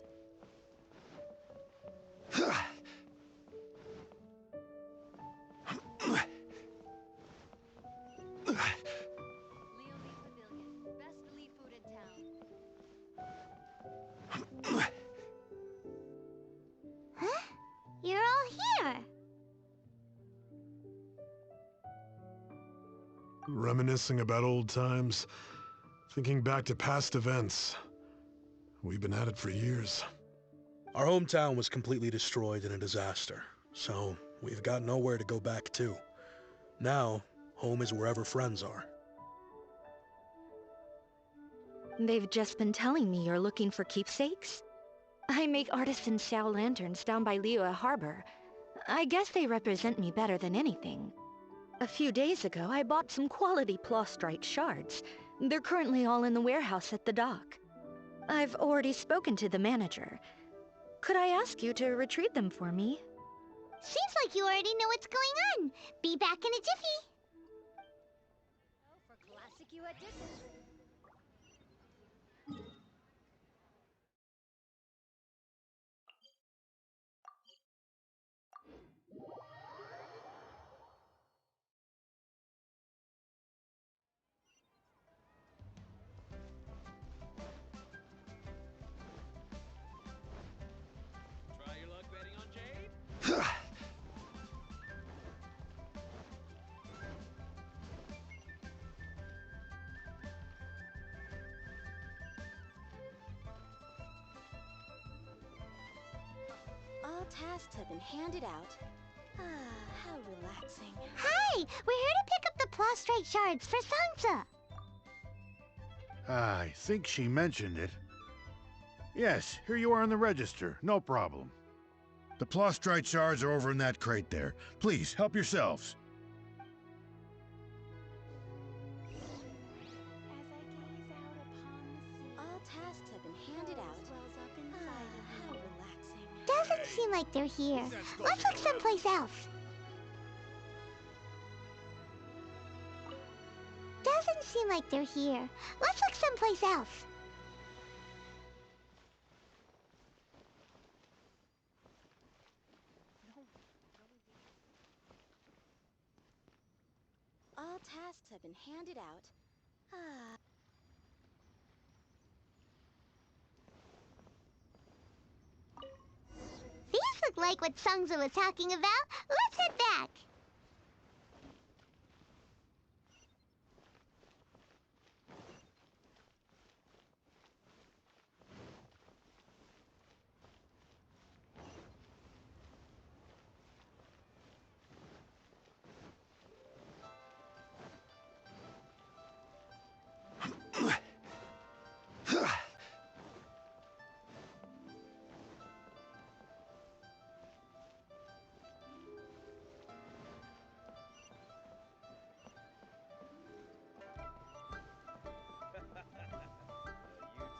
Speaker 1: Huh? You're all here.
Speaker 7: Reminiscing about old times, thinking back to past events. We've been at it for years.
Speaker 8: Our hometown was completely destroyed in a disaster, so we've got nowhere to go back to. Now, home is wherever friends are.
Speaker 9: They've just been telling me you're looking for keepsakes? I make artisan Xiao lanterns down by Liyue Harbor. I guess they represent me better than anything. A few days ago, I bought some quality plastrite shards. They're currently all in the warehouse at the dock. I've already spoken to the manager. Could I ask you to retrieve them for me?
Speaker 1: Seems like you already know what's going on. Be back in a jiffy.
Speaker 13: For classic you additions.
Speaker 6: Try your luck betting on Jade?
Speaker 13: All tasks have been handed out. Ah, how relaxing.
Speaker 1: Hi, we're here to pick up the plastrite shards for Sansa.
Speaker 14: I think she mentioned it. Yes, here you are on the register. No problem. The plastrite shards are over in that crate there. Please, help yourselves.
Speaker 13: All tasks have been handed out. Ah, how relaxing.
Speaker 1: Doesn't seem like they're here. Let's look someplace else. Doesn't seem like they're here. Let's look someplace else.
Speaker 13: All tasks have been handed out. Ah.
Speaker 1: These look like what Sungza was talking about. Let's head back.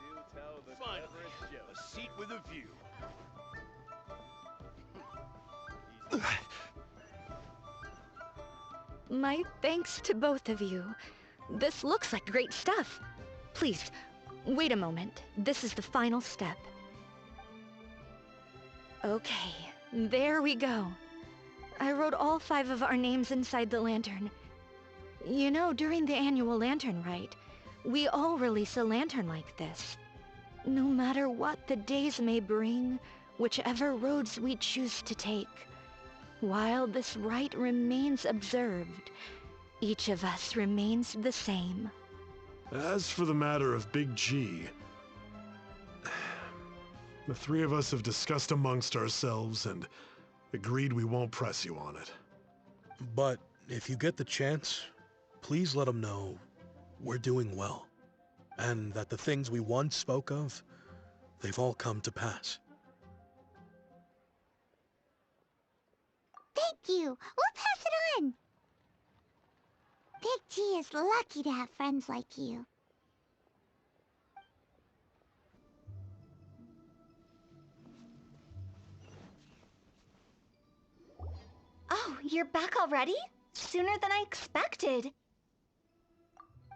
Speaker 6: You do tell the cleverest joke.
Speaker 12: A seat with a view.
Speaker 9: My thanks to both of you. This looks like great stuff. Please, wait a moment. This is the final step. Okay, there we go. I wrote all 5 of our names inside the lantern. You know, during the annual lantern rite, we all release a lantern like this. No matter what the days may bring, whichever roads we choose to take, while this rite remains observed, each of us remains the same.
Speaker 7: As for the matter of Big G, the 3 of us have discussed amongst ourselves and agreed we won't press you on it.
Speaker 8: But if you get the chance, please let them know we're doing well, and that the things we once spoke of, they've all come to pass.
Speaker 1: Thank you. We'll pass it on. Big T is lucky to have friends like you.
Speaker 3: Oh, you're back already? Sooner than I expected.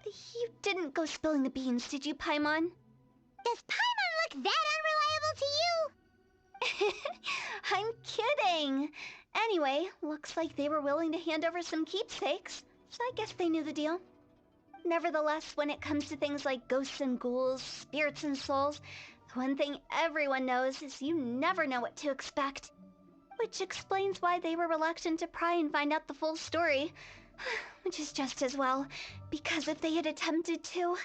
Speaker 3: You didn't go spilling the beans, did you, Paimon?
Speaker 1: Does Paimon look that unreliable to you?
Speaker 3: I'm kidding. Anyway, looks like they were willing to hand over some keepsakes, so I guess they knew the deal. Nevertheless, when it comes to things like ghosts and ghouls, spirits and souls, the one thing everyone knows is you never know what to expect. Which explains why they were reluctant to pry and find out the full story. Which is just as well, because if they had attempted to,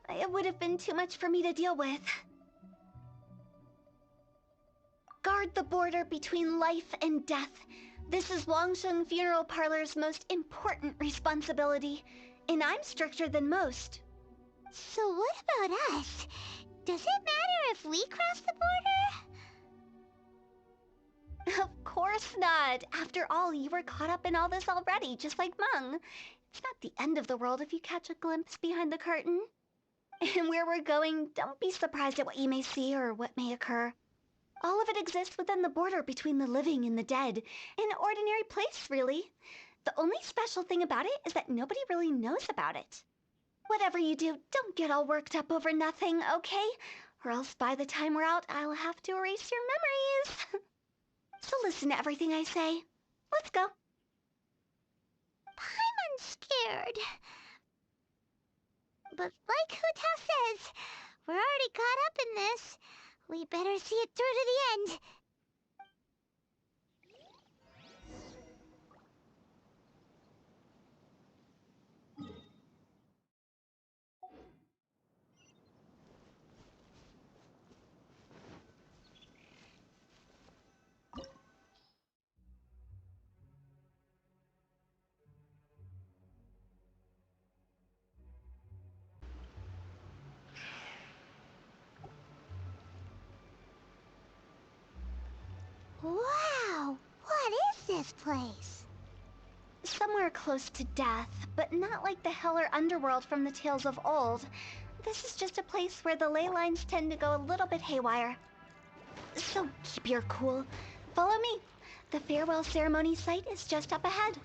Speaker 3: it would have been too much for me to deal with. Guard the border between life and death. This is Wangsheng Funeral Parlor's most important responsibility, and I'm stricter than most.
Speaker 1: So what about us? Does it matter if we cross the border?
Speaker 3: Of course not. After all, you were caught up in all this already, just like Meng. It's not the end of the world if you catch a glimpse behind the curtain. And where we're going, don't be surprised at what you may see or what may occur. All of it exists within the border between the living and the dead. An ordinary place, really. The only special thing about it is that nobody really knows about it. Whatever you do, don't get all worked up over nothing, okay? Or else by the time we're out, I'll have to erase your memories. So listen to everything I say. Let's go.
Speaker 1: Paimon's scared. But like Hu Tao says, we're already caught up in this. We better see it through to the end. Wow! What is this place?
Speaker 3: Somewhere close to death, but not like the hell or underworld from the tales of old. This is just a place where the ley lines tend to go a little bit haywire. So keep your cool. Follow me. The farewell ceremony site is just up ahead.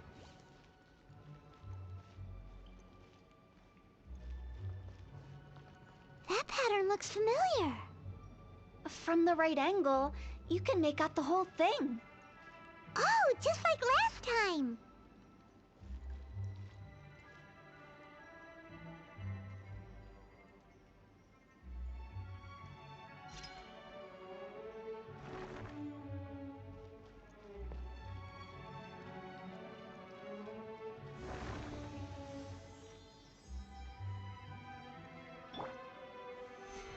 Speaker 1: That pattern looks familiar.
Speaker 3: From the right angle, you can make out the whole thing.
Speaker 1: Oh, just like last time.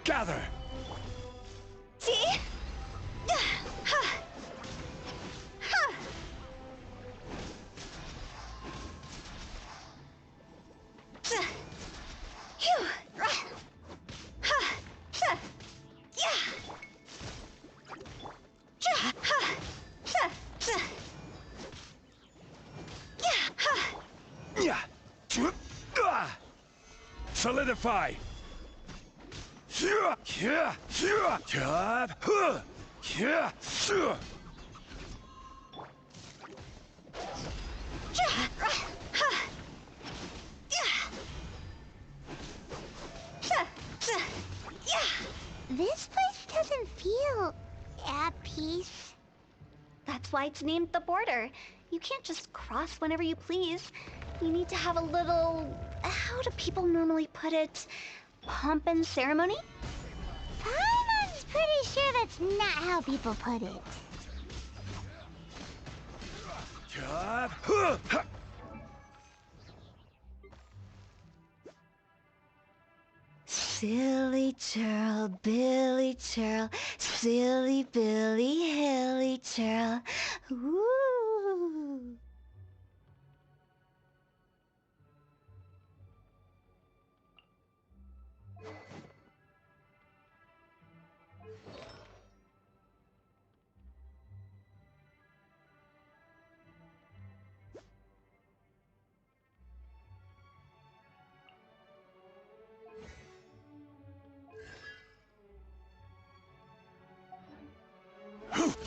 Speaker 14: Gather!
Speaker 3: See?
Speaker 14: Solidify!
Speaker 1: This place doesn't feel at peace.
Speaker 3: That's why it's named the border. You can't just cross whenever you please. You need to have a little... how do people normally put it? Pomp and ceremony?
Speaker 1: Paimon's pretty sure that's not how people put it.
Speaker 3: Silly churl, Billy churl, silly Billy, hilly churl. Ooh.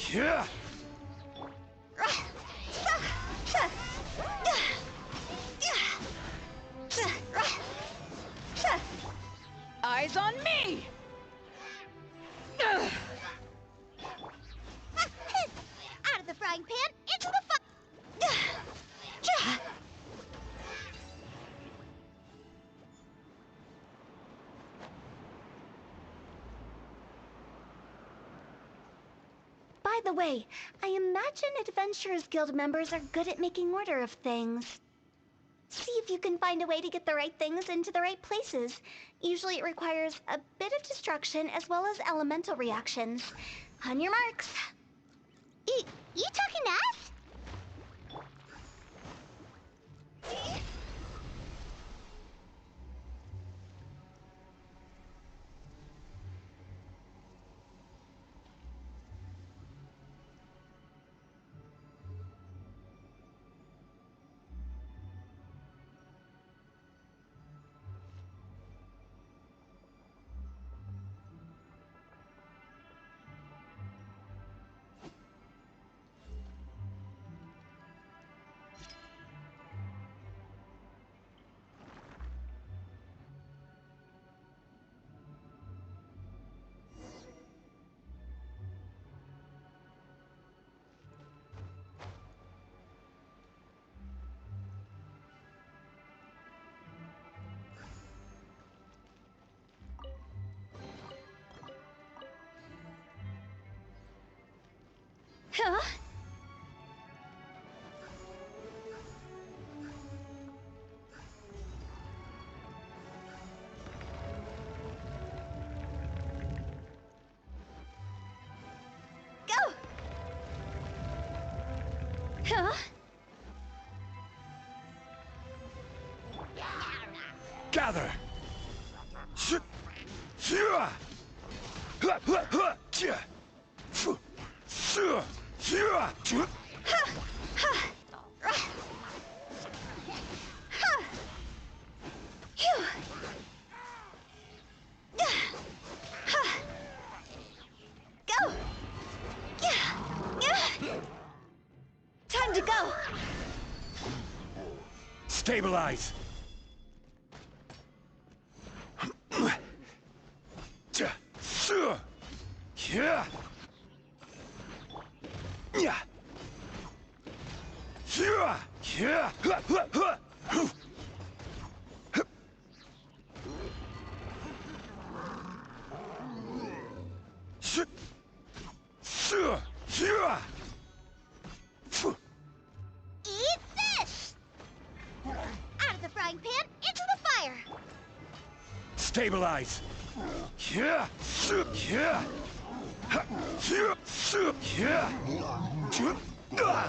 Speaker 14: Yeah.
Speaker 4: Eyes on me!
Speaker 1: Out of the frying pan, into the
Speaker 3: By the way, I imagine Adventurers Guild members are good at making order of things. See if you can find a way to get the right things into the right places. Usually it requires a bit of destruction as well as elemental reactions. On your marks.
Speaker 1: You talking to us?
Speaker 3: Huh? Go! Huh?
Speaker 14: Gather.
Speaker 3: Go! Time to go!
Speaker 14: Stabilize. Yeah. Yeah. Yeah.
Speaker 1: Eat this! Out of the frying pan, into the fire!
Speaker 14: Stabilize. Yeah. Yeah. Yeah.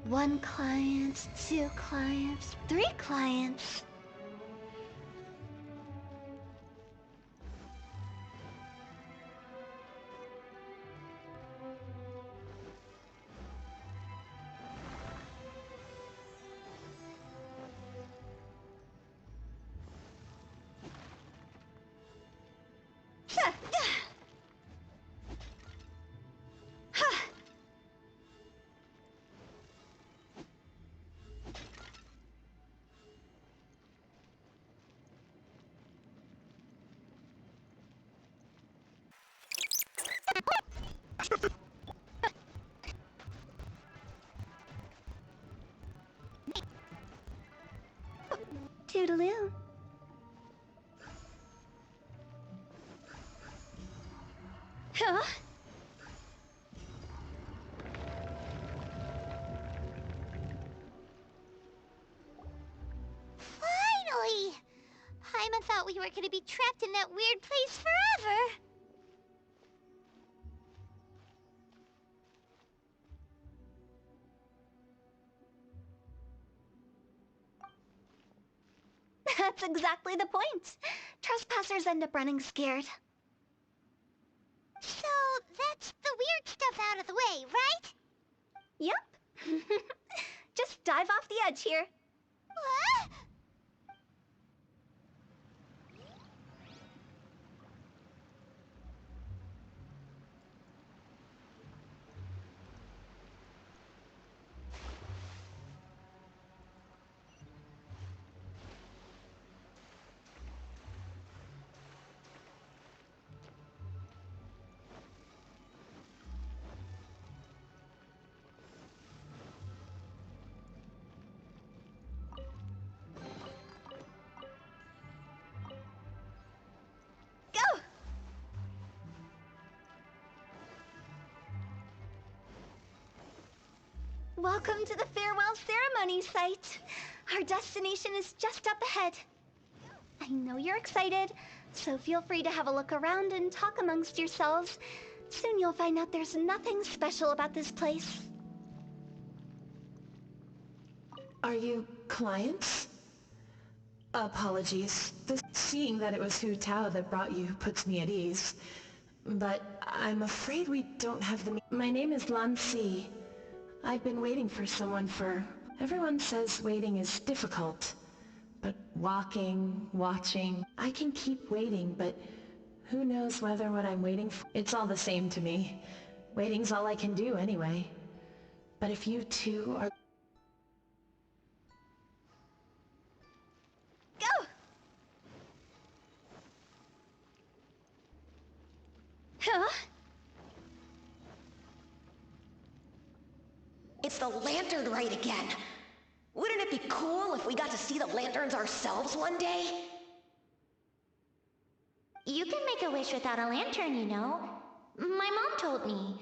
Speaker 3: One client, 2 clients, 3 clients. Toodaloo. Huh?
Speaker 1: Finally! Paimon thought we were gonna be trapped in that weird place forever.
Speaker 3: That's exactly the point. Trespassers end up running scared.
Speaker 1: So, that's the weird stuff out of the way, right?
Speaker 3: Yep. Just dive off the edge here.
Speaker 1: What?
Speaker 3: Go! Welcome to the farewell ceremony site. Our destination is just up ahead. I know you're excited, so feel free to have a look around and talk amongst yourselves. Soon you'll find out there's nothing special about this place.
Speaker 10: Are you clients? Apologies. Seeing that it was Hu Tao that brought you puts me at ease. But I'm afraid we don't have the... My name is Lan Si. I've been waiting for someone for... Everyone says waiting is difficult. But walking, watching... I can keep waiting, but who knows whether what I'm waiting for... It's all the same to me. Waiting's all I can do anyway. But if you two are...
Speaker 3: Go! Huh?
Speaker 15: It's the lantern rite again. Wouldn't it be cool if we got to see the lanterns ourselves one day?
Speaker 1: You can make a wish without a lantern, you know. My mom told me.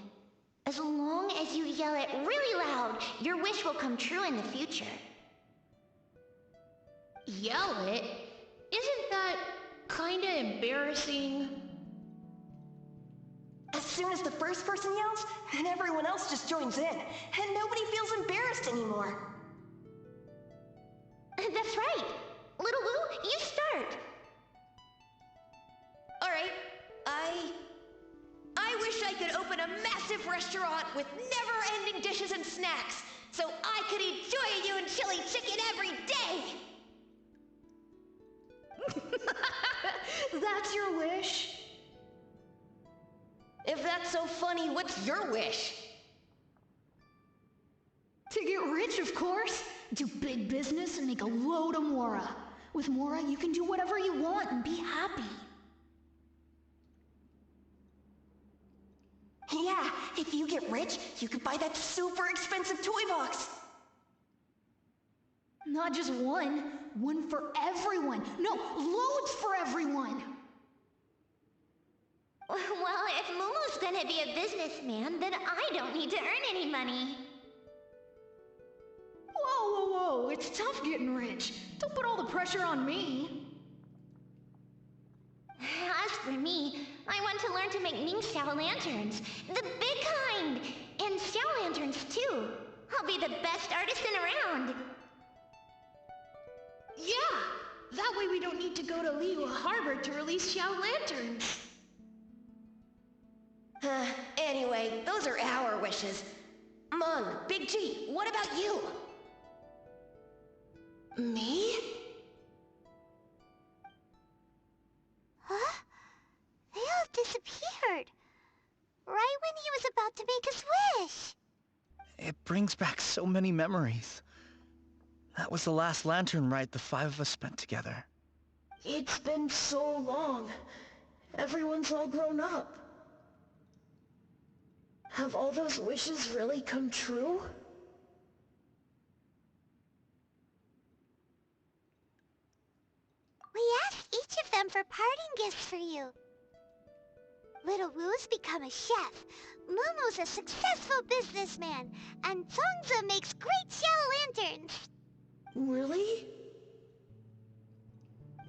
Speaker 1: As long as you yell it really loud, your wish will come true in the future.
Speaker 16: Yell it? Isn't that kinda embarrassing?
Speaker 15: As soon as the first person yells, then everyone else just joins in, and nobody feels embarrassed anymore.
Speaker 1: That's right. Little Wu, you start.
Speaker 15: Alright, I wish I could open a massive restaurant with never-ending dishes and snacks, so I could eat Joy and chili chicken every day!
Speaker 16: That's your wish?
Speaker 15: If that's so funny, what's your wish?
Speaker 4: To get rich, of course. Do big business and make a load of Mora. With Mora, you can do whatever you want and be happy.
Speaker 15: Yeah, if you get rich, you could buy that super expensive toy box.
Speaker 4: Not just one. One for everyone. No, loads for everyone.
Speaker 1: Well, if Momo's gonna be a businessman, then I don't need to earn any money.
Speaker 4: Whoa, whoa, whoa. It's tough getting rich. Don't put all the pressure on me.
Speaker 1: As for me, I want to learn to make Ning Xiao lanterns. The big kind! And Xiao lanterns, too. I'll be the best artisan around.
Speaker 16: Yeah! That way we don't need to go to Liyue Harbor to release Xiao lanterns.
Speaker 15: Anyway, those are our wishes. Mung, Big G, what about you? Me?
Speaker 1: Huh? They all disappeared. Right when he was about to make his wish.
Speaker 2: It brings back so many memories. That was the last lantern rite the five of us spent together.
Speaker 10: It's been so long. Everyone's all grown up. Have all those wishes really come true?
Speaker 1: We asked each of them for parting gifts for you. Little Wu's become a chef, Momo's a successful businessman, and Zongzi makes great Xiao lanterns.
Speaker 10: Really?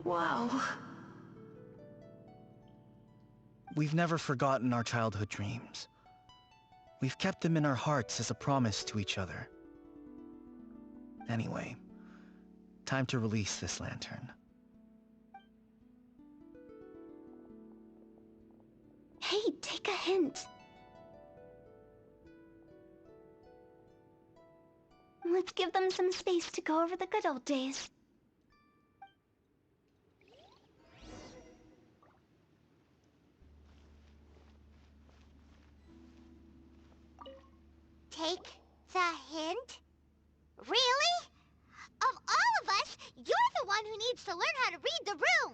Speaker 10: Wow.
Speaker 2: We've never forgotten our childhood dreams. We've kept them in our hearts as a promise to each other. Anyway, time to release this lantern.
Speaker 3: take a hint. Let's give them some space to go over the good old days.
Speaker 1: Take the hint? Really? Of all of us, you're the one who needs to learn how to read the room!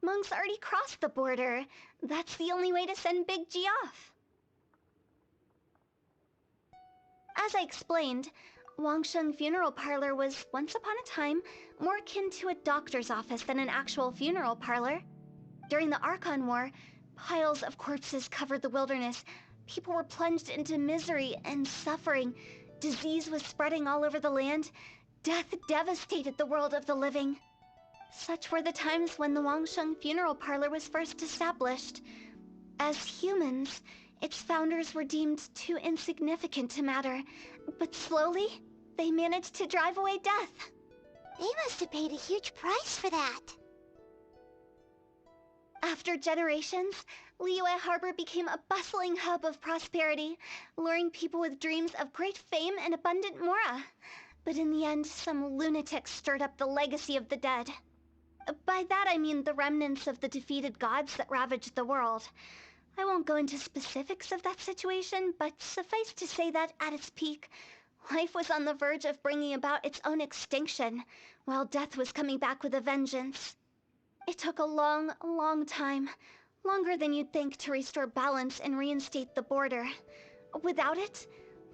Speaker 3: Monk's already crossed the border. That's the only way to send Big G off. As I explained, Wangsheng Funeral Parlor was, once upon a time, more akin to a doctor's office than an actual funeral parlor. During the Archon War, piles of corpses covered the wilderness. People were plunged into misery and suffering. Disease was spreading all over the land. Death devastated the world of the living. Such were the times when the Wangsheng Funeral Parlor was first established. As humans, its founders were deemed too insignificant to matter, but slowly, they managed to drive away death.
Speaker 1: They must have paid a huge price for that.
Speaker 3: After generations, Liyue Harbor became a bustling hub of prosperity, luring people with dreams of great fame and abundant mora. But in the end, some lunatics stirred up the legacy of the dead. By that I mean the remnants of the defeated gods that ravaged the world. I won't go into specifics of that situation, but suffice to say that at its peak, life was on the verge of bringing about its own extinction, while death was coming back with a vengeance. It took a long, long time, longer than you'd think, to restore balance and reinstate the border. Without it,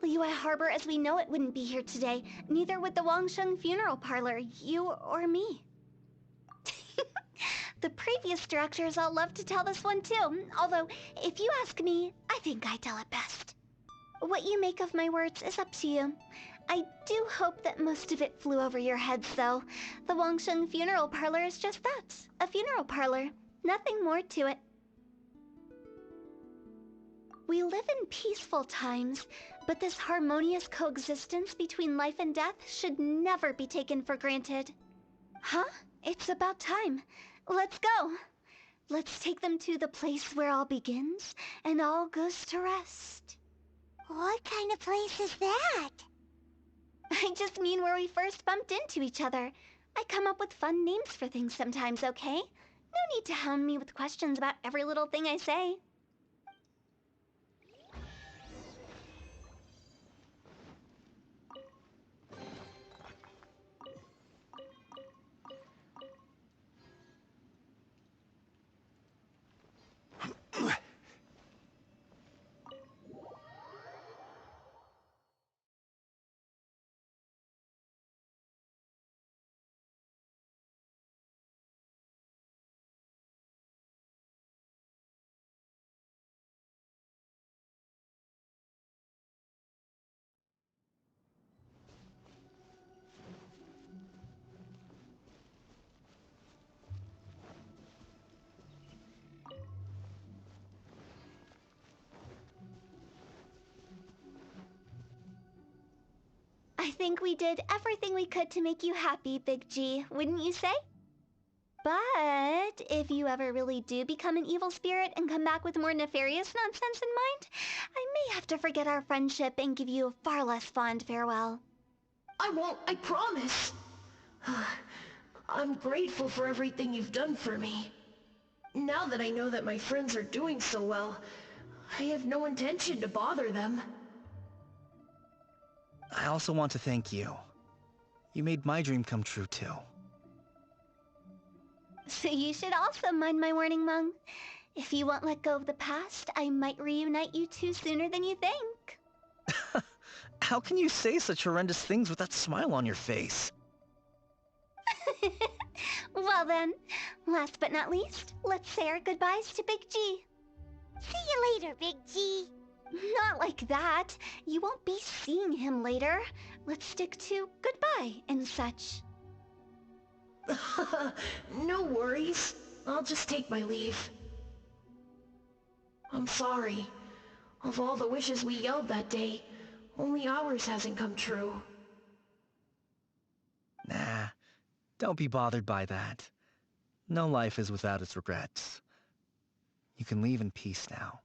Speaker 3: Liyue Harbor as we know it wouldn't be here today, neither would the Wangsheng Funeral Parlor, you or me. The previous directors all love to tell this one too, although, if you ask me, I think I tell it best. What you make of my words is up to you. I do hope that most of it flew over your heads, though. The Wangsheng Funeral Parlor is just that, a funeral parlor. Nothing more to it. We live in peaceful times, but this harmonious coexistence between life and death should never be taken for granted. Huh? It's about time. Let's go. Let's take them to the place where all begins and all goes to rest.
Speaker 1: What kind of place is that?
Speaker 3: I just mean where we first bumped into each other. I come up with fun names for things sometimes, okay? No need to hound me with questions about every little thing I say. I think we did everything we could to make you happy, Big G, wouldn't you say? But if you ever really do become an evil spirit and come back with more nefarious nonsense in mind, I may have to forget our friendship and give you a far less fond farewell.
Speaker 10: I won't, I promise. I'm grateful for everything you've done for me. Now that I know that my friends are doing so well, I have no intention to bother them.
Speaker 2: I also want to thank you. You made my dream come true, too.
Speaker 3: So you should also mind my warning, Mung. If you won't let go of the past, I might reunite you two sooner than you think.
Speaker 2: How can you say such horrendous things with that smile on your face?
Speaker 3: Well then, last but not least, let's say our goodbyes to Big G.
Speaker 1: See you later, Big G.
Speaker 3: Not like that. You won't be seeing him later. Let's stick to goodbye and such.
Speaker 10: No worries. I'll just take my leave. I'm sorry. Of all the wishes we yelled that day, only ours hasn't come true.
Speaker 2: Nah, don't be bothered by that. No life is without its regrets. You can leave in peace now.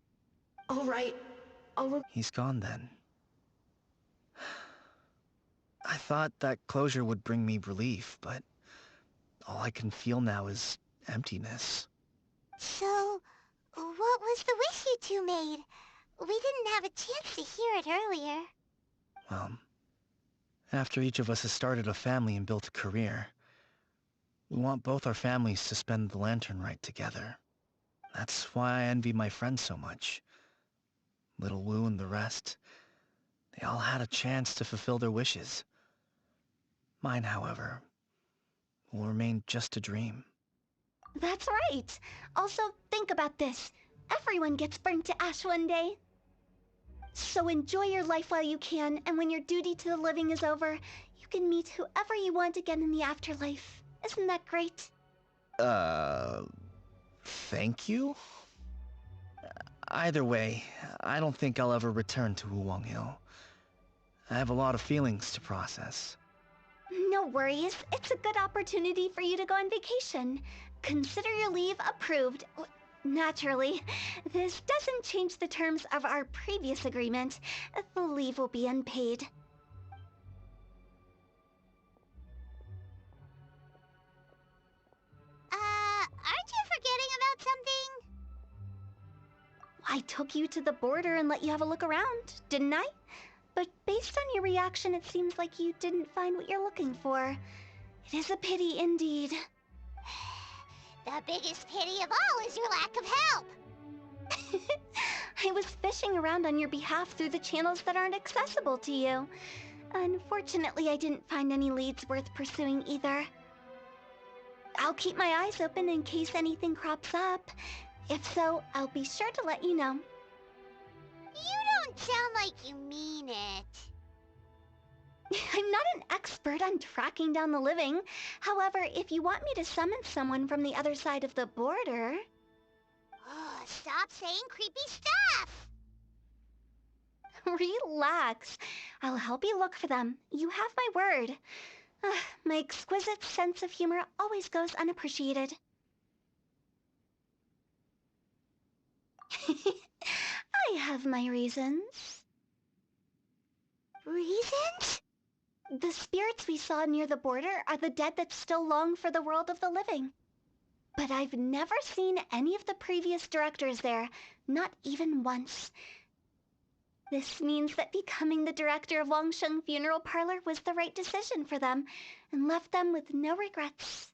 Speaker 10: All right.
Speaker 2: He's gone then. I thought that closure would bring me relief, but all I can feel now is emptiness.
Speaker 1: So, what was the wish you two made? We didn't have a chance to hear it earlier.
Speaker 2: Well, after each of us has started a family and built a career, we want both our families to spend the Lantern Rite together. That's why I envy my friends so much. Little Wu and the rest, they all had a chance to fulfill their wishes. Mine, however, will remain just a dream.
Speaker 3: That's right. Also, think about this. Everyone gets burnt to ash one day. So enjoy your life while you can, and when your duty to the living is over, you can meet whoever you want again in the afterlife. Isn't that great?
Speaker 2: Thank you? Either way, I don't think I'll ever return to Wuwang Hill. I have a lot of feelings to process.
Speaker 3: No worries. It's a good opportunity for you to go on vacation. Consider your leave approved. Naturally, this doesn't change the terms of our previous agreement. The leave will be unpaid.
Speaker 1: Aren't you forgetting about something?
Speaker 3: I took you to the border and let you have a look around, didn't I? But based on your reaction, it seems like you didn't find what you're looking for. It is a pity indeed.
Speaker 1: The biggest pity of all is your lack of help.
Speaker 3: I was fishing around on your behalf through the channels that aren't accessible to you. Unfortunately, I didn't find any leads worth pursuing either. I'll keep my eyes open in case anything crops up. If so, I'll be sure to let you know.
Speaker 1: You don't sound like you mean it.
Speaker 3: I'm not an expert on tracking down the living. However, if you want me to summon someone from the other side of the border...
Speaker 1: Oh, stop saying creepy stuff!
Speaker 3: Relax. I'll help you look for them. You have my word. My exquisite sense of humor always goes unappreciated. I have my reasons.
Speaker 1: Reasons?
Speaker 3: The spirits we saw near the border are the dead that still long for the world of the living. But I've never seen any of the previous directors there, not even once. This means that becoming the director of Wangsheng Funeral Parlor was the right decision for them, and left them with no regrets.